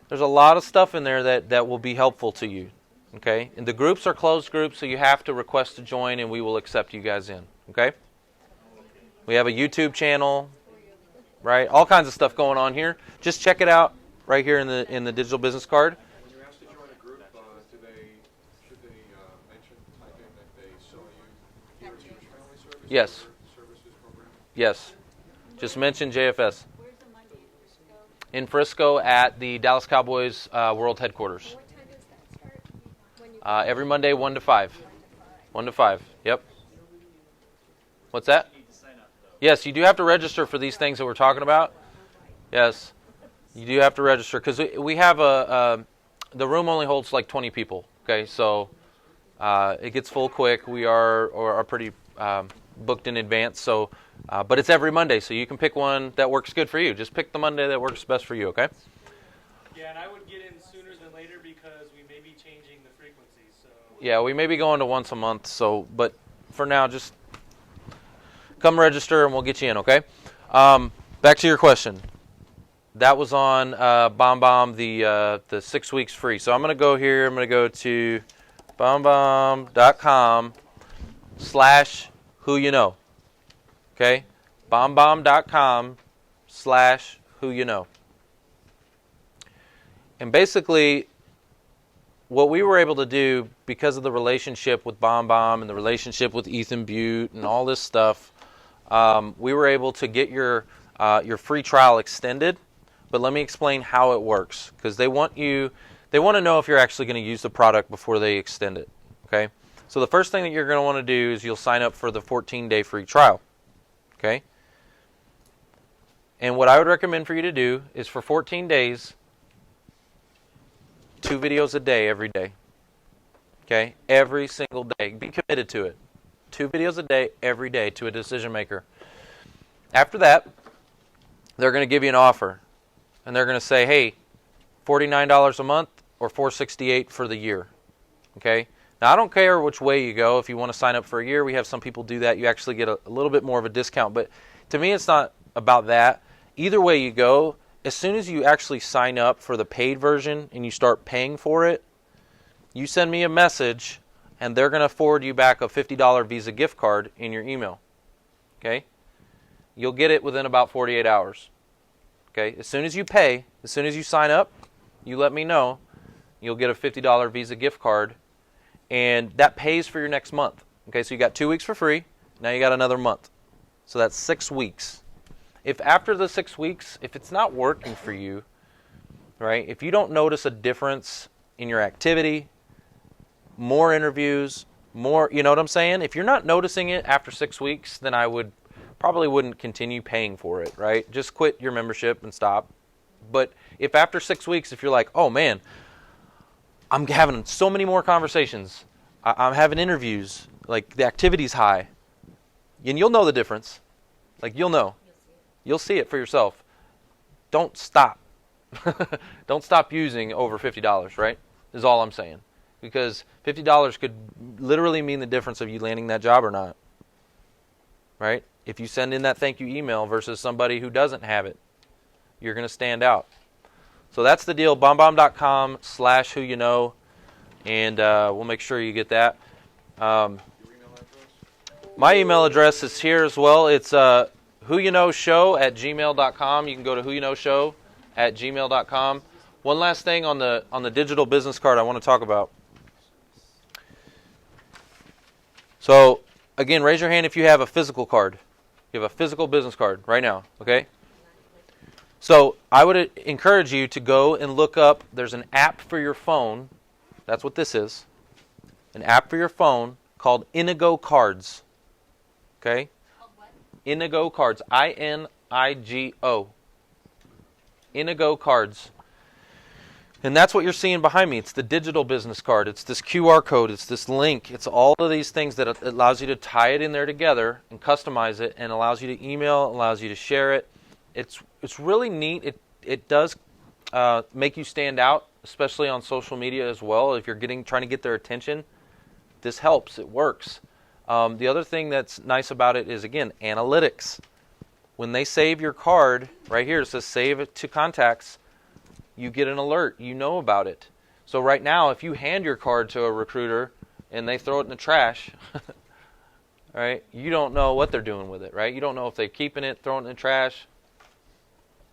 There's a lot of stuff in there that will be helpful to you. Okay? And the groups are closed groups, so you have to request to join, and we will accept you guys in. Okay? We have a YouTube channel, right? All kinds of stuff going on here. Just check it out right here in the digital business card. When you ask to join a group, should they mention, type in that they saw you here at Jewish Family Services? Yes. Services program? Yes. Just mention JFS. Where's the Monday in Frisco? In Frisco at the Dallas Cowboys World Headquarters. What time does that start? When you Every Monday, 1 to 5. 1 to 5. Yep. What's that? Yes, you do have to register for these things that we're talking about. Yes. You do have to register because we have the room only holds like 20 people. Okay, so it gets full quick. We are pretty booked in advance. So, but it's every Monday, so you can pick one that works good for you. Just pick the Monday that works best for you. Okay. Yeah, and I would get in sooner than later because we may be changing the frequency. So. Yeah, we may be going to once a month. So, but for now, just come register and we'll get you in. Okay. Back to your question. That was on BombBomb, the 6 weeks free. So I'm going to go here. I'm going to go to BombBomb.com/whoyouknow. Okay? BombBomb.com/whoyouknow. And basically, what we were able to do because of the relationship with BombBomb and the relationship with Ethan Butte and all this stuff, we were able to get your free trial extended. But let me explain how it works, because they want to know if you're actually going to use the product before they extend it. Okay? So the first thing that you're going to want to do is you'll sign up for the 14-day free trial. Okay? And what I would recommend for you to do is for 14 days, 2 videos a day every day. Okay? Every single day. Be committed to it. 2 videos a day every day to a decision maker. After that, they're going to give you an offer. And they're going to say, hey, $49 a month or $468 for the year. Okay? Now, I don't care which way you go. If you want to sign up for a year, we have some people do that. You actually get a little bit more of a discount. But to me, it's not about that. Either way you go, as soon as you actually sign up for the paid version and you start paying for it, you send me a message, and they're going to forward you back a $50 Visa gift card in your email. Okay? You'll get it within about 48 hours. Okay, as soon as you pay, as soon as you sign up, you let me know, you'll get a $50 Visa gift card, and that pays for your next month. Okay, so you got 2 weeks for free, now you got another month. So that's 6 weeks. If after the 6 weeks, if it's not working for you, right, if you don't notice a difference in your activity, more interviews, more, you know what I'm saying? If you're not noticing it after 6 weeks, then I probably wouldn't continue paying for it, right? Just quit your membership and stop. But if after 6 weeks, if you're like, oh man, I'm having so many more conversations, I'm having interviews, like the activity's high, and you'll know the difference. Like you'll know. You'll see it for yourself. Don't stop. Don't stop using over $50, right? Is all I'm saying. Because $50 could literally mean the difference of you landing that job or not. Right? If you send in that thank you email versus somebody who doesn't have it, you're going to stand out. So that's the deal. BombBomb.com/whoyouknow, and we'll make sure you get that. My email address is here as well. It's whoyouknowshow@gmail.com. You can go to whoyouknowshow@gmail.com. One last thing on the digital business card I want to talk about. So again, raise your hand if you have a physical card. You have a physical business card right now, okay? So I would encourage you to go and look up, there's an app for your phone. That's what this is. An app for your phone called Inigo Cards. Okay? Inigo Cards. I-N-I-G-O. Inigo Cards. And that's what you're seeing behind me. It's the digital business card. It's this QR code. It's this link. It's all of these things that allows you to tie it in there together and customize it, and allows you to email, allows you to share it. It's really neat. It does make you stand out, especially on social media as well. If you're trying to get their attention, this helps. It works. The other thing that's nice about it is, again, analytics. When they save your card, right here, it says save it to contacts, you get an alert. You know about it. So right now, if you hand your card to a recruiter and they throw it in the trash, right, you don't know what they're doing with it, right? You don't know if they're keeping it, throwing it in the trash.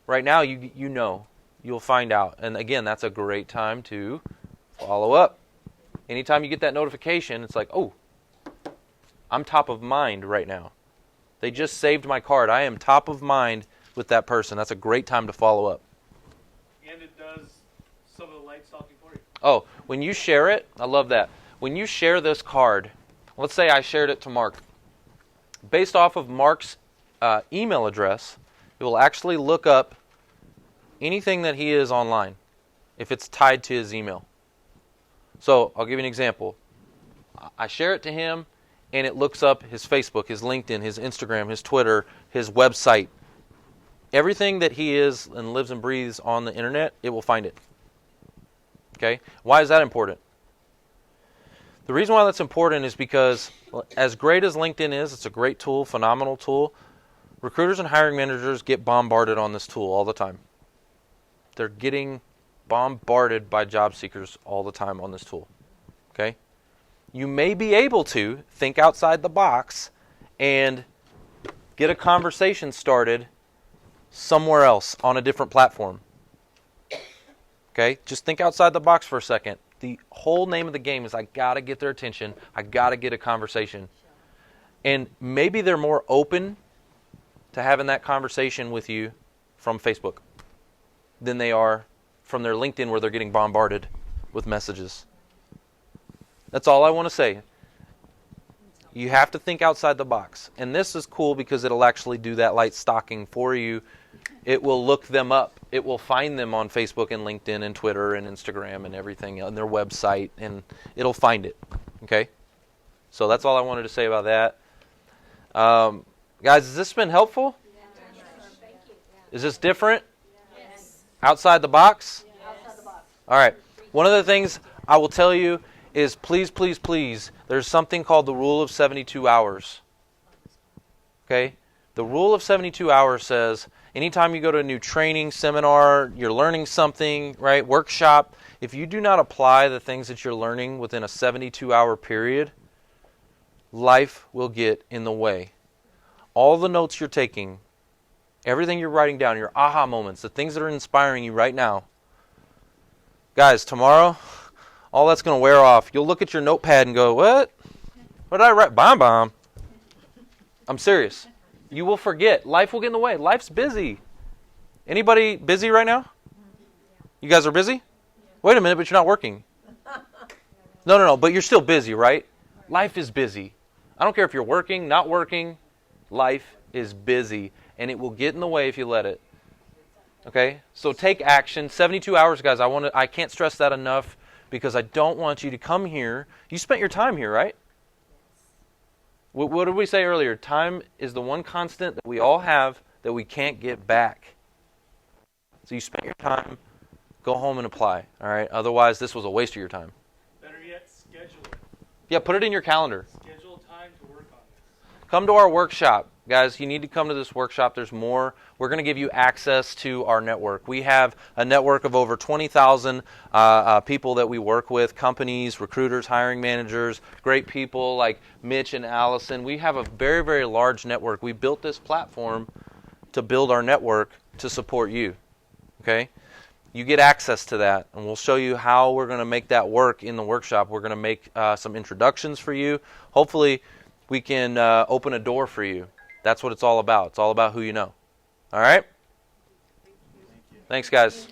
Right now, you know. You'll find out. And again, that's a great time to follow up. Anytime you get that notification, it's like, oh, I'm top of mind right now. They just saved my card. I am top of mind with that person. That's a great time to follow up. And it does some of the light stalking for you. Oh, when you share it, I love that. When you share this card, let's say I shared it to Mark. Based off of Mark's email address, it will actually look up anything that he is online if it's tied to his email. So I'll give you an example. I share it to him, and it looks up his Facebook, his LinkedIn, his Instagram, his Twitter, his website. Everything that he is and lives and breathes on the internet, it will find it. Okay? Why is that important? The reason why that's important is because as great as LinkedIn is, it's a great tool, phenomenal tool. Recruiters and hiring managers get bombarded on this tool all the time. They're getting bombarded by job seekers all the time on this tool. Okay? You may be able to think outside the box and get a conversation started somewhere else on a different platform. Okay? Just think outside the box for a second. The whole name of the game is I got to get their attention. I got to get a conversation. And maybe they're more open to having that conversation with you from Facebook than they are from their LinkedIn where they're getting bombarded with messages. That's all I want to say. You have to think outside the box. And this is cool because it'll actually do that light stalking for you. It will look them up. It will find them on Facebook and LinkedIn and Twitter and Instagram and everything on their website, and it'll find it. Okay? So that's all I wanted to say about that. Guys, has this been helpful? Is this different? Outside the box? Outside the box. All right. One of the things I will tell you is please, please, please, there's something called the rule of 72 hours. Okay? The rule of 72 hours says anytime you go to a new training, seminar, you're learning something, right, workshop, if you do not apply the things that you're learning within a 72-hour period, life will get in the way. All the notes you're taking, everything you're writing down, your aha moments, the things that are inspiring you right now. Guys, tomorrow, all that's going to wear off. You'll look at your notepad and go, what? What did I write? BombBomb. I'm serious. You will forget. Life will get in the way. Life's busy. Anybody busy right now? You guys are busy? Wait a minute, but you're not working. No, but you're still busy, right? Life is busy. I don't care if you're working, not working. Life is busy. And it will get in the way if you let it. Okay? So take action. 72 hours, guys. I can't stress that enough because I don't want you to come here. You spent your time here, right? What did we say earlier? Time is the one constant that we all have that we can't get back. So you spent your time. Go home and apply. All right? Otherwise, this was a waste of your time. Better yet, schedule it. Yeah, put it in your calendar. Schedule time to work on this. Come to our workshop. Guys, you need to come to this workshop. There's more. We're going to give you access to our network. We have a network of over 20,000 people that we work with, companies, recruiters, hiring managers, great people like Mitch and Allison. We have a very, very large network. We built this platform to build our network to support you. Okay? You get access to that, and we'll show you how we're going to make that work in the workshop. We're going to make some introductions for you. Hopefully, we can open a door for you. That's what it's all about. It's all about who you know. All right? Thanks, guys.